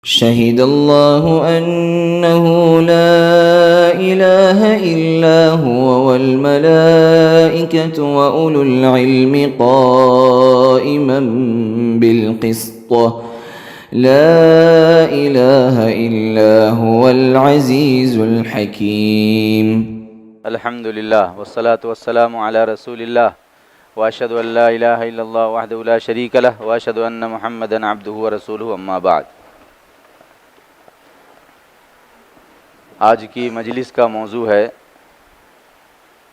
شهد الله أنه لا إله إلا هو والملائكة وأولو العلم قائما بالقسط لا إله إلا هو العزيز الحكيم. الحمد للہ والصلاة والسلام علی رسول اللہ واشهد ان لا الہ الا اللہ وحدہ لا شریک لہ واشهد ان محمدا عبدہ ورسولہ اما بعد. آج کی مجلس کا موضوع ہے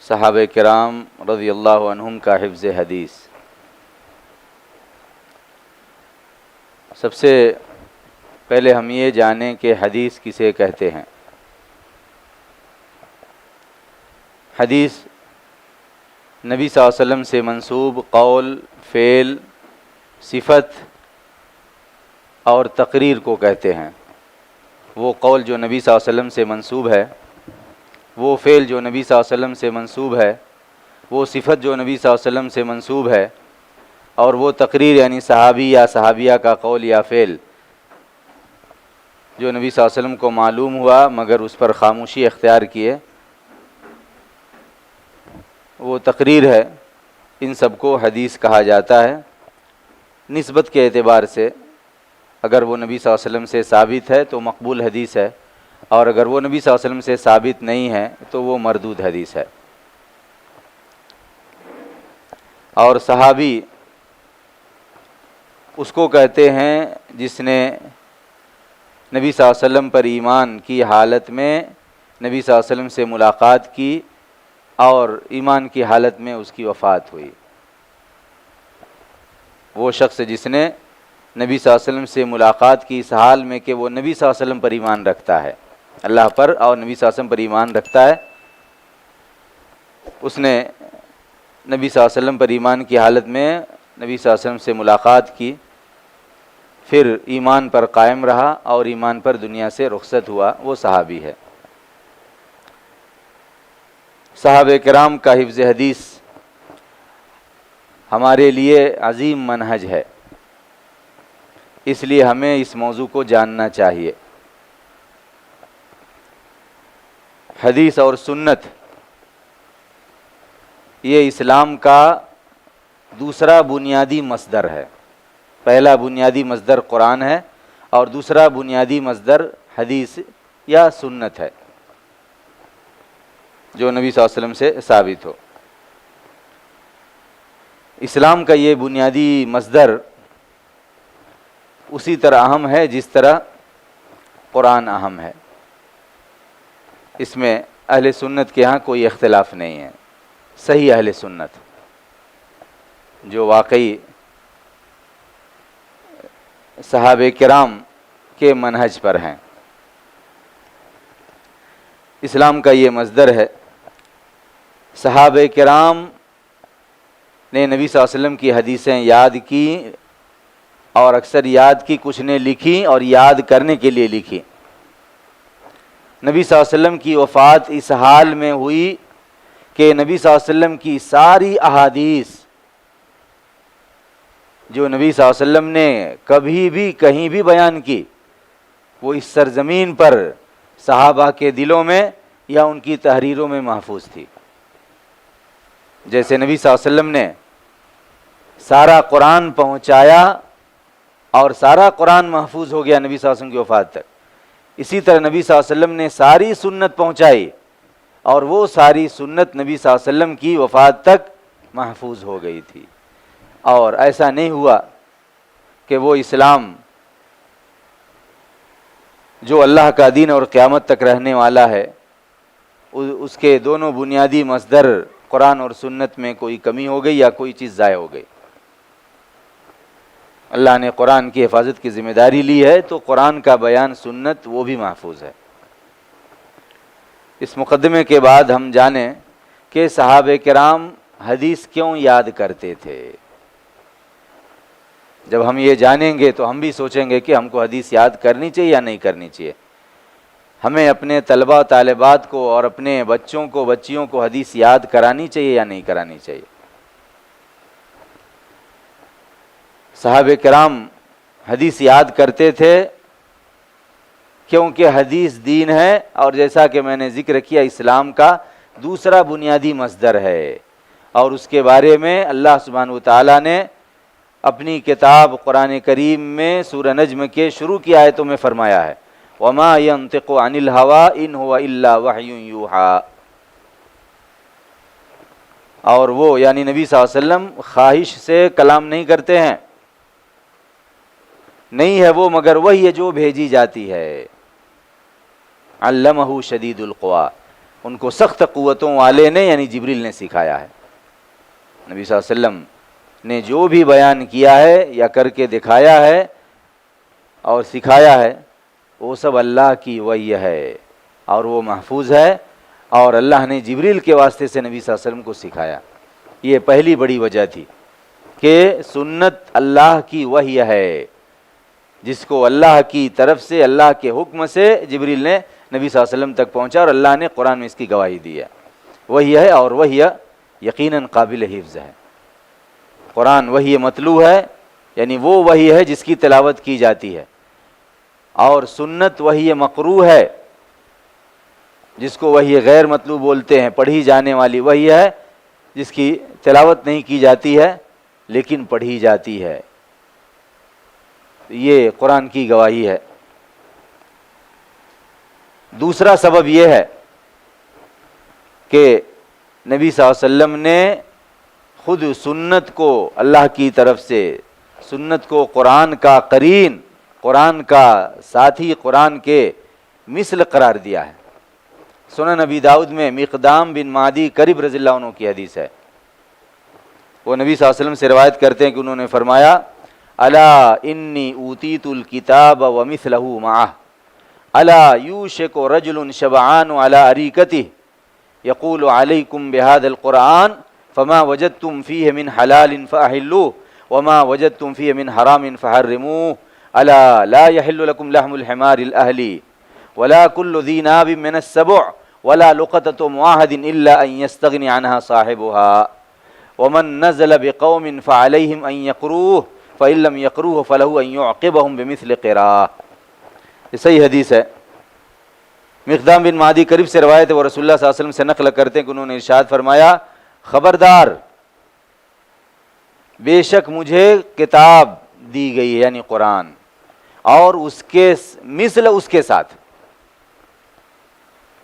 صحابہ کرام رضی اللہ عنہم کا حفظ حدیث. سب سے پہلے ہم یہ جانیں کہ حدیث کسے کہتے ہیں. حدیث نبی صلی اللہ علیہ وسلم سے منسوب قول، فعل، صفت اور تقریر کو کہتے ہیں. وہ قول جو نبی صلی اللہ علیہ وسلم سے منسوب ہے، وہ فعل جو نبی صلی اللہ علیہ وسلم سے منسوب ہے، وہ صفت جو نبی صلی اللہ علیہ وسلم سے منسوب ہے، اور وہ تقریر یعنی صحابی یا صحابیہ کا قول یا فعل جو نبی صلی اللہ علیہ وسلم کو معلوم ہوا مگر اس پر خاموشی اختیار کیے، وہ تقریر ہے. ان سب کو حدیث کہا جاتا ہے. نسبت کے اعتبار سے اگر وہ نبی صلی اللہ علیہ وسلم سے ثابت ہے تو مقبول حدیث ہے، اور اگر وہ نبی صلی اللہ علیہ وسلم سے ثابت نہیں ہے تو وہ مردود حدیث ہے. اور صحابی اس کو کہتے ہیں جس نے نبی صلی اللہ علیہ وسلم پر ایمان کی حالت میں نبی صلی اللہ علیہ وسلم سے ملاقات کی اور ایمان کی حالت میں اس کی وفات ہوئی. وہ شخص جس نے نبی صلی اللہ علیہ وسلم سے ملاقات کی اس حال میں کہ وہ نبی صلی اللہ علیہ وسلم پر ایمان رکھتا ہے، اللہ پر اور نبی صلی اللہ علیہ وسلم پر ایمان رکھتا ہے، اس نے نبی صلی اللہ علیہ وسلم پر ایمان کی حالت میں نبی صلی اللہ علیہ وسلم سے ملاقات کی، پھر ایمان پر قائم رہا اور ایمان پر دنیا سے رخصت ہوا، وہ صحابی ہے. صحابہ کرام کا حفظ حدیث ہمارے لیے عظیم منہج ہے، اس لیے ہمیں اس موضوع کو جاننا چاہیے. حدیث اور سنت یہ اسلام کا دوسرا بنیادی مصدر ہے. پہلا بنیادی مصدر قرآن ہے اور دوسرا بنیادی مصدر حدیث یا سنت ہے جو نبی صلی اللہ علیہ وسلم سے ثابت ہو. اسلام کا یہ بنیادی مصدر اسی طرح اہم ہے جس طرح قرآن اہم ہے. اس میں اہل سنت کے ہاں کوئی اختلاف نہیں ہے. صحیح اہل سنت جو واقعی صحابہ کرام کے منہج پر ہیں. اسلام کا یہ مصدر ہے. صحابہ کرام نے نبی صلی اللہ علیہ وسلم کی حدیثیں یاد کی اور اکثر یاد کی، کچھ نے لکھی اور یاد کرنے کے لیے لکھی. نبی صلی اللہ علیہ وسلم کی وفات اس حال میں ہوئی کہ نبی صلی اللہ علیہ وسلم کی ساری احادیث جو نبی صلی اللہ علیہ وسلم نے کبھی بھی کہیں بھی بیان کی، وہ اس سرزمین پر صحابہ کے دلوں میں یا ان کی تحریروں میں محفوظ تھی. جیسے نبی صلی اللہ علیہ وسلم نے سارا قرآن پہنچایا اور سارا قرآن محفوظ ہو گیا نبی صلی اللہ علیہ وسلم کی وفات تک، اسی طرح نبی صلی اللہ علیہ وسلم نے ساری سنت پہنچائی اور وہ ساری سنت نبی صلی اللہ علیہ وسلم کی وفات تک محفوظ ہو گئی تھی. اور ایسا نہیں ہوا کہ وہ اسلام جو اللہ کا دین اور قیامت تک رہنے والا ہے، اس کے دونوں بنیادی مصدر قرآن اور سنت میں کوئی کمی ہو گئی یا کوئی چیز ضائع ہو گئی. اللہ نے قرآن کی حفاظت کی ذمہ داری لی ہے تو قرآن کا بیان سنت وہ بھی محفوظ ہے. اس مقدمے کے بعد ہم جانیں کہ صحابہ کرام حدیث کیوں یاد کرتے تھے. جب ہم یہ جانیں گے تو ہم بھی سوچیں گے کہ ہم کو حدیث یاد کرنی چاہیے یا نہیں کرنی چاہیے. ہمیں اپنے طلباء طالبات کو اور اپنے بچوں کو بچیوں کو حدیث یاد کرانی چاہیے یا نہیں کرانی چاہیے. صحابہ کرام حدیث یاد کرتے تھے کیونکہ حدیث دین ہے، اور جیسا کہ میں نے ذکر کیا اسلام کا دوسرا بنیادی مصدر ہے، اور اس کے بارے میں اللہ سبحانہ وتعالیٰ نے اپنی کتاب قرآن کریم میں سورہ نجم کے شروع کی آیتوں میں فرمایا ہے وَمَا يَنطِقُ عَنِ الْهَوَىٰ إِنْ هُوَ إِلَّا وَحْيٌ يُوحَىٰ، اور وہ یعنی نبی صلی اللہ علیہ وسلم خواہش سے کلام نہیں کرتے ہیں، نہیں ہے وہ مگر وہی ہے جو بھیجی جاتی ہے۔ علمہ شدید القوا، ان کو سخت قوتوں والے نے یعنی جبریل نے سکھایا ہے۔ نبی صلی اللہ علیہ وسلم نے جو بھی بیان کیا ہے یا کر کے دکھایا ہے اور سکھایا ہے وہ سب اللہ کی وحی ہے، اور وہ محفوظ ہے، اور اللہ نے جبریل کے واسطے سے نبی صلی اللہ علیہ وسلم کو سکھایا۔ یہ پہلی بڑی وجہ تھی کہ سنت اللہ کی وحی ہے، جس کو اللہ کی طرف سے اللہ کے حکم سے جبریل نے نبی صلی اللہ علیہ وسلم تک پہنچا، اور اللہ نے قرآن میں اس کی گواہی دی ہے۔ وحی ہے، اور وحی یقیناً قابل حفظ ہے۔ قرآن وحی مطلوع ہے، یعنی وہ وحی ہے جس کی تلاوت کی جاتی ہے، اور سنت وحی مقروء ہے جس کو وحی غیر مطلوع بولتے ہیں، پڑھی جانے والی وحی ہے جس کی تلاوت نہیں کی جاتی ہے لیکن پڑھی جاتی ہے۔ یہ قرآن کی گواہی ہے۔ دوسرا سبب یہ ہے کہ نبی صلی اللہ علیہ وسلم نے خود سنت کو اللہ کی طرف سے، سنت کو قرآن کا قرین، قرآن کا ساتھی، قرآن کے مثل قرار دیا ہے۔ سنن نبی داؤد میں مقدام بن معدی کرب رضی اللہ عنہ کی حدیث ہے، وہ نبی صلی اللہ علیہ وسلم سے روایت کرتے ہیں کہ انہوں نے فرمایا الا انی اوتیت الکتاب ومثلہ معہ الا یوشک رجل شبعان علی اریکتہ یقول علیکم بہذا القرآن فما وجدتم فیہ من حلال فاحلوہ وما وجدتم فیہ من حرام فحرموہ الا لا یحل لکم لحم الحمار الاہلی ولا کل ذی ناب من السبع ولا لقطۃ معاہد الا ان یستغنی عنہا صاحبها ومن نزل بقوم فعلیہم ان یقروہ فإن لم یقروہ فلہ ان یعقبہم بمثل قراہ۔ یہ صحیح حدیث ہے، مقدام بن معدی کرب سے روایت ہے، وہ رسول اللہ صلی اللہ علیہ وسلم سے نقل کرتے ہیں کہ انہوں نے ارشاد فرمایا خبردار، بے شک مجھے کتاب دی گئی ہے یعنی قرآن، اور اس کے مثل اس کے ساتھ،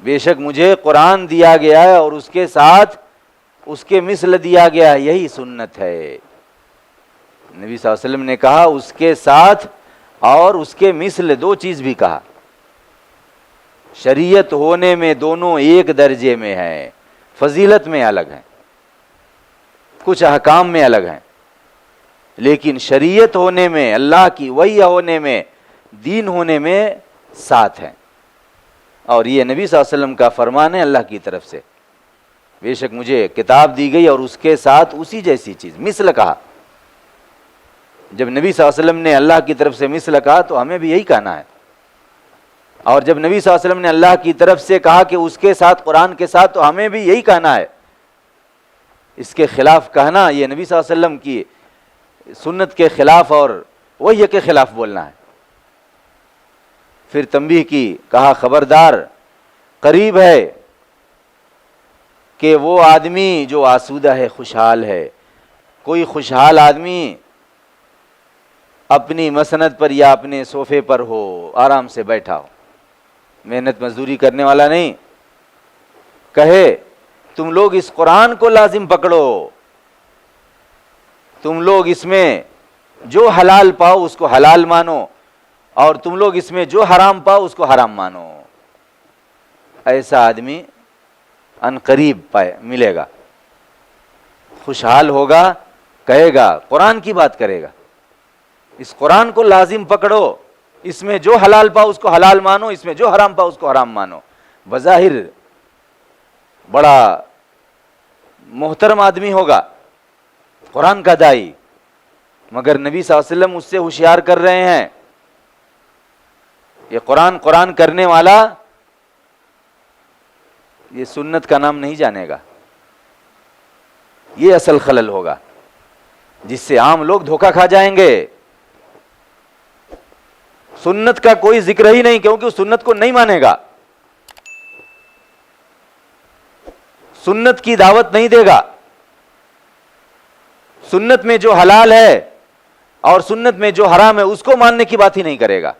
بے شک مجھے قرآن دیا گیا ہے اور اس کے ساتھ اس کے مثل دیا گیا ہے، یہی سنت ہے۔ نبی صلی اللہ علیہ وسلم نے کہا اس کے ساتھ اور اس کے مثل، دو چیز بھی کہا۔ شریعت ہونے میں دونوں ایک درجے میں ہیں، فضیلت میں الگ ہیں، کچھ احکام میں الگ ہیں، لیکن شریعت ہونے میں، اللہ کی وحی ہونے میں، دین ہونے میں ساتھ ہیں، اور یہ نبی صلی اللہ علیہ وسلم کا فرمان ہے اللہ کی طرف سے، بے شک مجھے کتاب دی گئی اور اس کے ساتھ اسی جیسی چیز، مثل کہا۔ جب نبی صلی اللہ علیہ وسلم نے اللہ کی طرف سے مثل کہا تو ہمیں بھی یہی کہنا ہے، اور جب نبی صلی اللہ علیہ وسلم نے اللہ کی طرف سے کہا کہ اس کے ساتھ، قرآن کے ساتھ، تو ہمیں بھی یہی کہنا ہے۔ اس کے خلاف کہنا یہ نبی صلی اللہ علیہ وسلم کی سنت کے خلاف اور وحی کے خلاف بولنا ہے۔ پھر تنبیہ کی، کہا خبردار، قریب ہے کہ وہ آدمی جو آسودہ ہے، خوشحال ہے، کوئی خوشحال آدمی اپنی مسند پر یا اپنے صوفے پر ہو، آرام سے بیٹھا ہو، محنت مزدوری کرنے والا نہیں، کہے تم لوگ اس قرآن کو لازم پکڑو، تم لوگ اس میں جو حلال پاؤ اس کو حلال مانو، اور تم لوگ اس میں جو حرام پاؤ اس کو حرام مانو، ایسا آدمی ان قریب ملے گا، خوشحال ہوگا، کہے گا، قرآن کی بات کرے گا، اس قرآن کو لازم پکڑو، اس میں جو حلال پاؤ اس کو حلال مانو، اس میں جو حرام پاؤ اس کو حرام مانو۔ بظاہر بڑا محترم آدمی ہوگا، قرآن کا دائی، مگر نبی صلی اللہ علیہ وسلم اس سے ہوشیار کر رہے ہیں، یہ قرآن کرنے والا یہ سنت کا نام نہیں جانے گا، یہ اصل خلل ہوگا جس سے عام لوگ دھوکہ کھا جائیں گے۔ سنت کا کوئی ذکر ہی نہیں، کیونکہ اس سنت کو نہیں مانے گا، سنت کی دعوت نہیں دے گا، سنت میں جو حلال ہے اور سنت میں جو حرام ہے اس کو ماننے کی بات ہی نہیں کرے گا۔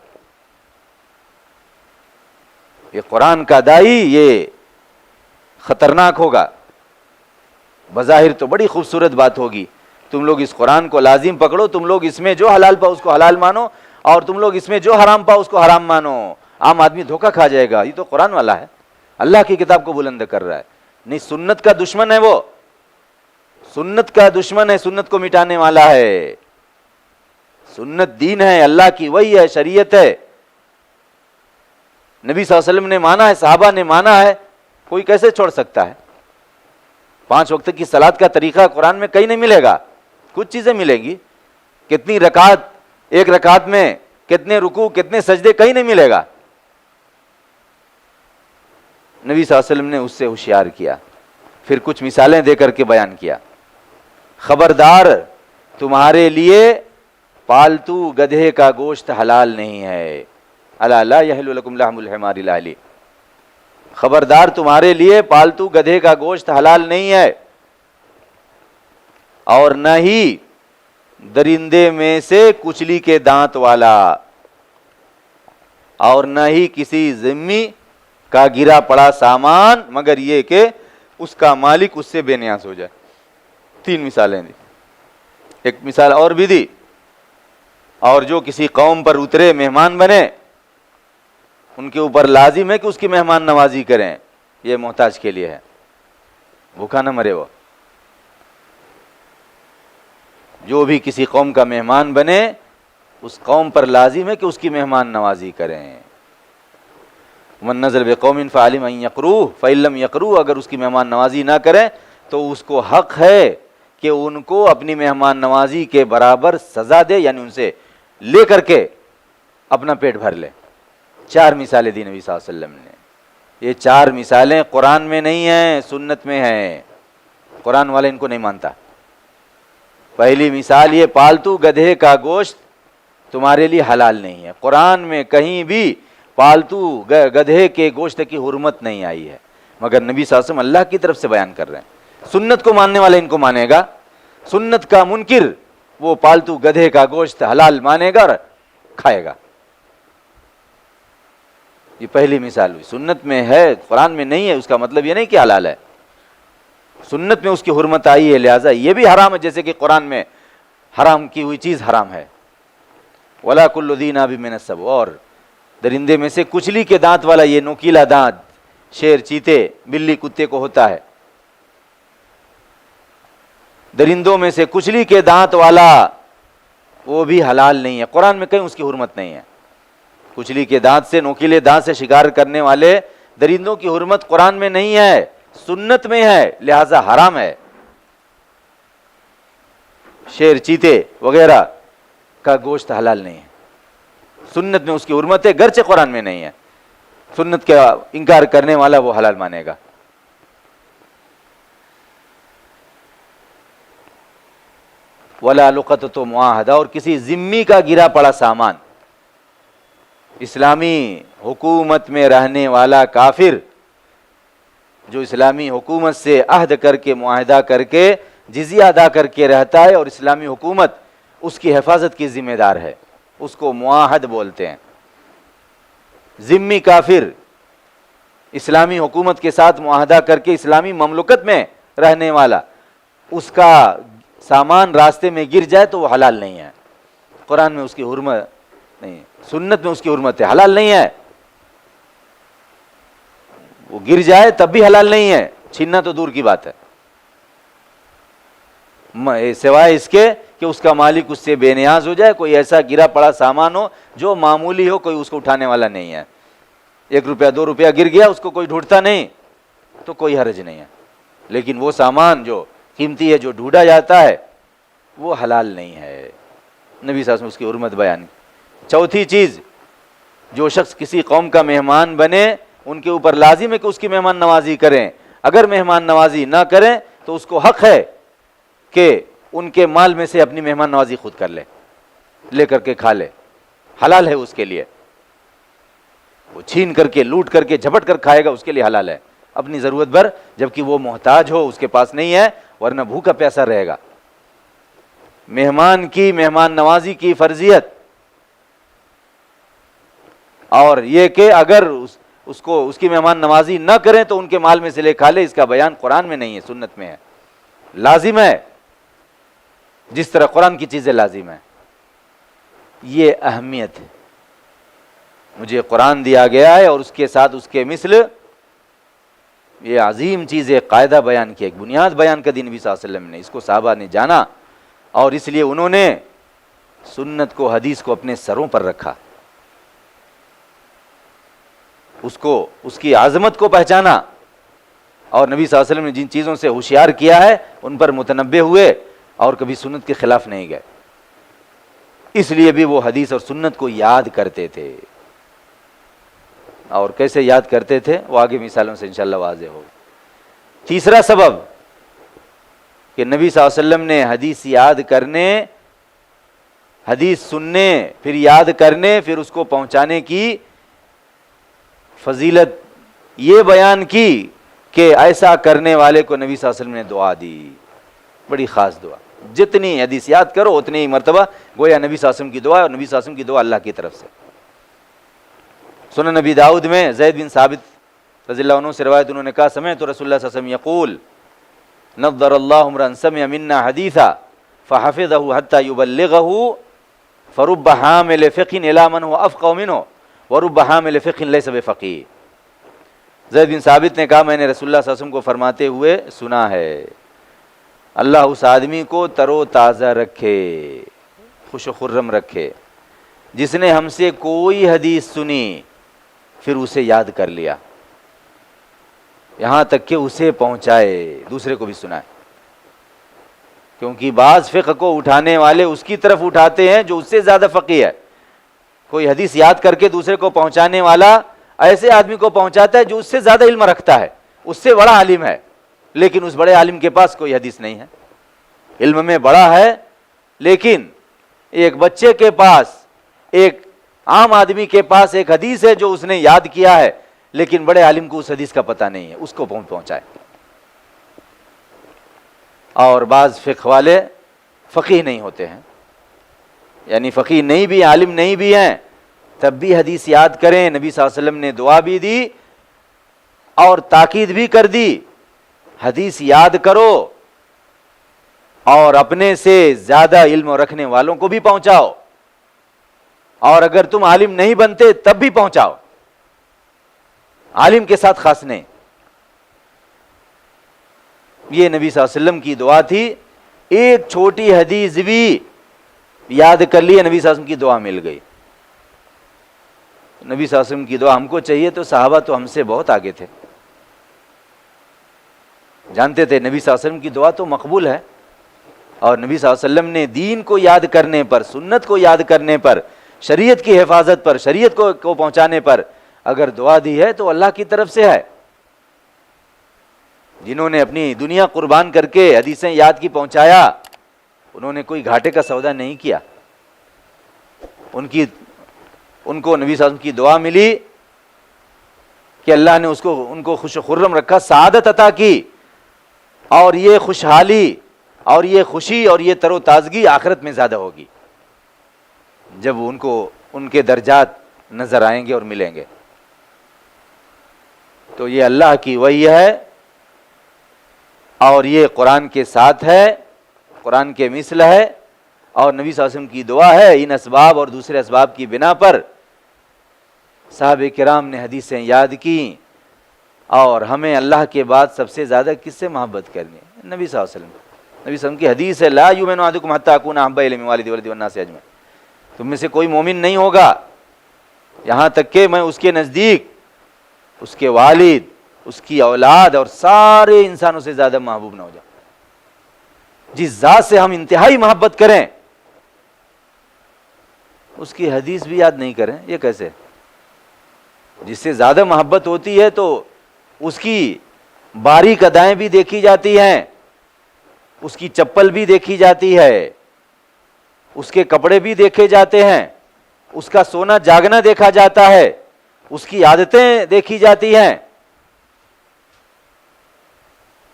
یہ قرآن کا داعی یہ خطرناک ہوگا۔ بظاہر تو بڑی خوبصورت بات ہوگی، تم لوگ اس قرآن کو لازم پکڑو، تم لوگ اس میں جو حلال پاؤ اس کو حلال مانو، اور تم لوگ اس میں جو حرام پاؤ اس کو حرام مانو۔ عام آدمی دھوکہ کھا جائے گا، یہ تو قرآن والا ہے، اللہ کی کتاب کو بلند کر رہا ہے۔ نہیں، سنت کا دشمن ہے، وہ سنت کا دشمن ہے، سنت کو مٹانے والا ہے۔ سنت دین ہے، اللہ کی وحی ہے، شریعت ہے، نبی صلی اللہ علیہ وسلم نے مانا ہے، صحابہ نے مانا ہے، کوئی کیسے چھوڑ سکتا ہے؟ 5 وقت کی صلاۃ کا طریقہ قرآن میں کہیں نہیں ملے گا، کچھ چیزیں ملیں گی، کتنی رکعت، ایک رکعت میں کتنے رکوع، کتنے سجدے، کہیں نہیں ملے گا۔ نبی صلی اللہ علیہ وسلم نے اس سے ہوشیار کیا، پھر کچھ مثالیں دے کر کے بیان کیا۔ خبردار، تمہارے لیے پالتو گدھے کا گوشت حلال نہیں ہے، الا لا یحل لکم لحم الحمار الاہلی، خبردار تمہارے لیے پالتو گدھے کا گوشت حلال نہیں ہے، اور نہ ہی درندے میں سے کچلی کے دانت والا، اور نہ ہی کسی ذمی کا گرا پڑا سامان، مگر یہ کہ اس کا مالک اس سے بے نیاز ہو جائے۔ 3 مثالیں دی، ایک مثال اور بھی دی، اور جو کسی قوم پر اترے، مہمان بنے، ان کے اوپر لازم ہے کہ اس کی مہمان نوازی کریں، یہ محتاج کے لیے ہے، بھوکا نہ مرے وہ۔ جو بھی کسی قوم کا مہمان بنے، اس قوم پر لازم ہے کہ اس کی مہمان نوازی کریں۔ من نزل بقوم فعلم ان یقروہ فإن لم یقروہ، اگر اس کی مہمان نوازی نہ کریں تو اس کو حق ہے کہ ان کو اپنی مہمان نوازی کے برابر سزا دے، یعنی ان سے لے کر کے اپنا پیٹ بھر لے۔ 4 مثالیں دی نبی صلی اللہ علیہ وسلم نے۔ یہ 4 مثالیں قرآن میں نہیں ہیں، سنت میں ہیں، قرآن والے ان کو نہیں مانتا۔ پہلی مثال یہ، پالتو گدھے کا گوشت تمہارے لیے حلال نہیں ہے۔ قرآن میں کہیں بھی پالتو گدھے کے گوشت کی حرمت نہیں آئی ہے، مگر نبی صلی اللہ علیہ وسلم اللہ کی طرف سے بیان کر رہے ہیں۔ سنت کو ماننے والے ان کو مانے گا، سنت کا منکر وہ پالتو گدھے کا گوشت حلال مانے گا اور کھائے گا۔ یہ پہلی مثال ہوئی، سنت میں ہے، قرآن میں نہیں ہے، اس کا مطلب یہ نہیں کہ حلال ہے، سنت میں اس کی حرمت آئی ہے، لہٰذا یہ بھی حرام ہے، جیسے کہ قرآن میں حرام کی ہوئی چیز حرام ہے۔ وَلَا كُلُّ ذِي نَابٍ مِّنَ السَّبْعِ، اور درندے میں سے کچلی کے دانت والا، یہ نوکیلا دانت شیر، چیتے، بلی، کتے کو ہوتا ہے، درندوں میں سے کچلی کے دانت والا وہ بھی حلال نہیں ہے، قرآن میں کہیں اس کی حرمت نہیں ہے۔ کچلی کے دانت سے، نوکیلے دانت سے شکار کرنے والے درندوں کی حرمت قرآن میں نہیں ہے، سنت میں ہے، لہذا حرام ہے۔ شیر، چیتے وغیرہ کا گوشت حلال نہیں ہے، سنت میں اس کی حرمت ہے، گرچہ قرآن میں نہیں ہے، سنت کا انکار کرنے والا وہ حلال مانے گا۔ ولا لقطۃ معاہدہ، اور کسی ذمی کا گرا پڑا سامان، اسلامی حکومت میں رہنے والا کافر جو اسلامی حکومت سے عہد کر کے، معاہدہ کر کے، جزیہ ادا کر کے رہتا ہے، اور اسلامی حکومت اس کی حفاظت کی ذمہ دار ہے، اس کو معاہد بولتے ہیں۔ ذمی کافر اسلامی حکومت کے ساتھ معاہدہ کر کے اسلامی مملکت میں رہنے والا، اس کا سامان راستے میں گر جائے تو وہ حلال نہیں ہے، قرآن میں اس کی حرمت نہیں، سنت میں اس کی حرمت ہے، حلال نہیں ہے، وہ گر جائے تب بھی حلال نہیں ہے، چھیننا تو دور کی بات ہے، سوائے اس کے کہ اس کا مالک اس سے بے نیاز ہو جائے، کوئی ایسا گرا پڑا سامان ہو جو معمولی ہو، کوئی اس کو اٹھانے والا نہیں ہے، 1 روپیہ 2 روپیہ گر گیا، اس کو کوئی ڈھونڈتا نہیں تو کوئی حرج نہیں ہے، لیکن وہ سامان جو قیمتی ہے، جو ڈھونڈا جاتا ہے، وہ حلال نہیں ہے۔ نبی صلی اللہ علیہ وسلم اس کی حرمت بیان۔ چوتھی چیز، جو شخص کسی قوم کا مہمان بنے، ان کے اوپر لازم ہے کہ اس کی مہمان نوازی کریں، اگر مہمان نوازی نہ کریں تو اس کو حق ہے کہ ان کے مال میں سے اپنی مہمان نوازی خود کر لے کر کے کھا لے، حلال ہے اس کے لیے. وہ چھین کر کے لوٹ کر کے جھپٹ کر کھائے گا، اس کے لیے حلال ہے اپنی ضرورت بھر، جبکہ وہ محتاج ہو، اس کے پاس نہیں ہے، ورنہ بھوکا پیاسا رہے گا. مہمان کی مہمان نوازی کی فرضیت، اور یہ کہ اگر اس کی مہمان نوازی نہ کریں تو ان کے مال میں سے لے کھا لے، اس کا بیان قرآن میں نہیں ہے، سنت میں ہے. لازم ہے جس طرح قرآن کی چیزیں لازم ہے. یہ اہمیت ہے. مجھے قرآن دیا گیا ہے اور اس کے ساتھ اس کے مثل یہ عظیم چیز، ایک قاعدہ بیان کیا، ایک بنیاد بیان کا دین نبی صلی اللہ علیہ وسلم نے. اس کو صحابہ نے جانا اور اس لیے انہوں نے سنت کو، حدیث کو اپنے سروں پر رکھا، اس کی عظمت کو پہچانا، اور نبی صلی اللہ علیہ وسلم نے جن چیزوں سے ہوشیار کیا ہے ان پر متنبہ ہوئے اور کبھی سنت کے خلاف نہیں گئے. اس لیے بھی وہ حدیث اور سنت کو یاد کرتے تھے. اور کیسے یاد کرتے تھے وہ آگے مثالوں سے انشاءاللہ واضح ہوگا. تیسرا سبب کہ نبی صلی اللہ علیہ وسلم نے حدیث یاد کرنے، حدیث سننے، پھر یاد کرنے، پھر اس کو پہنچانے کی فضیلت یہ بیان کی کہ ایسا کرنے والے کو نبی صلی اللہ علیہ وسلم نے دعا دی، بڑی خاص دعا. جتنی حدیث یاد کرو اتنی ہی مرتبہ گویا نبی صلی اللہ علیہ وسلم کی دعا ہے، اور نبی صلی اللہ علیہ وسلم کی دعا اللہ کی طرف سے. سنن نبی داؤد میں زید بن ثابت رضی اللہ عنہ سے روایت، انہوں نے کہا سمعت رسول اللہ صلی اللہ علیہ وسلم یقول نضر اللہ امرا سمع منا حدیثا فحفظه حتى يبلغه فرب حامل فقہ الى من هو افقہ منه ورب حامل فقہ لیس بفقیہ. زید بن ثابت نے کہا میں نے رسول اللہ صلی اللہ علیہ وسلم کو فرماتے ہوئے سنا ہے، اللہ اس آدمی کو تر و تازہ رکھے، خوش و خرم رکھے، جس نے ہم سے کوئی حدیث سنی پھر اسے یاد کر لیا، یہاں تک کہ اسے پہنچائے، دوسرے کو بھی سنائے. کیونکہ بعض فقہ کو اٹھانے والے اس کی طرف اٹھاتے ہیں جو اس سے زیادہ فقیہ ہے. کوئی حدیث یاد کر کے دوسرے کو پہنچانے والا ایسے آدمی کو پہنچاتا ہے جو اس سے زیادہ علم رکھتا ہے، اس سے بڑا عالم ہے، لیکن اس بڑے عالم کے پاس کوئی حدیث نہیں ہے. علم میں بڑا ہے لیکن ایک بچے کے پاس، ایک عام آدمی کے پاس ایک حدیث ہے جو اس نے یاد کیا ہے، لیکن بڑے عالم کو اس حدیث کا پتہ نہیں ہے، اس کو پہنچائے. اور بعض فقہ والے فقیہ نہیں ہوتے ہیں، یعنی فقیہ نہیں بھی، عالم نہیں بھی ہیں، تب بھی حدیث یاد کریں. نبی صلی اللہ علیہ وسلم نے دعا بھی دی اور تاکید بھی کر دی، حدیث یاد کرو اور اپنے سے زیادہ علم رکھنے والوں کو بھی پہنچاؤ، اور اگر تم عالم نہیں بنتے تب بھی پہنچاؤ، عالم کے ساتھ خاص نہیں. یہ نبی صلی اللہ علیہ وسلم کی دعا تھی. ایک چھوٹی حدیث بھی یاد کر لی، نبی صلی اللہ علیہ وسلم کی دعا مل گئی. نبی صلی اللہ علیہ وسلم کی دعا ہم کو چاہیے تو صحابہ تو ہم سے بہت آگے تھے، جانتے تھے نبی صلی اللہ علیہ وسلم کی دعا تو مقبول ہے. اور نبی صلی اللہ علیہ وسلم نے دین کو یاد کرنے پر، سنت کو یاد کرنے پر، شریعت کی حفاظت پر، شریعت کو پہنچانے پر اگر دعا دی ہے تو اللہ کی طرف سے ہے. جنہوں نے اپنی دنیا قربان کر کے حدیثیں یاد کی پہنچایا، انہوں نے کوئی گھاٹے کا سودا نہیں کیا. ان کو نبی صلی اللہ علیہ وسلم کی دعا ملی کہ اللہ نے ان کو خوش و خرم رکھا، سعادت عطا کی، اور یہ خوشحالی اور یہ خوشی اور یہ تر و تازگی آخرت میں زیادہ ہوگی جب ان کے درجات نظر آئیں گے اور ملیں گے. تو یہ اللہ کی وحی ہے اور یہ قرآن کے ساتھ ہے، قرآن کے مثل ہے، اور نبی صلی اللہ علیہ وسلم کی دعا ہے. ان اسباب اور دوسرے اسباب کی بنا پر صحابہ کرام نے حدیثیں یاد کی، اور ہمیں اللہ کے بعد سب سے زیادہ کس سے محبت کرنی ہے؟ نبی صلی اللہ علیہ وسلم. نبی صلی اللہ علیہ وسلم کی حدیث ہے لا یؤمن احدکم حتی اکون احب الیہ من والدہ وولدہ والناس اجمعین. تم میں سے کوئی مومن نہیں ہوگا یہاں تک کہ میں اس کے نزدیک، اس کے والد، اس کی اولاد اور سارے انسانوں سے زیادہ محبوب نہ ہو جاؤ. جس ذات سے ہم انتہائی محبت کریں اس کی حدیث بھی یاد نہیں کریں، یہ کیسے؟ جس سے زیادہ محبت ہوتی ہے تو اس کی باریک ادائیں بھی دیکھی جاتی ہیں، اس کی چپل بھی دیکھی جاتی ہے، اس کے کپڑے بھی دیکھے جاتے ہیں، اس کا سونا جاگنا دیکھا جاتا ہے، اس کی عادتیں دیکھی جاتی ہیں۔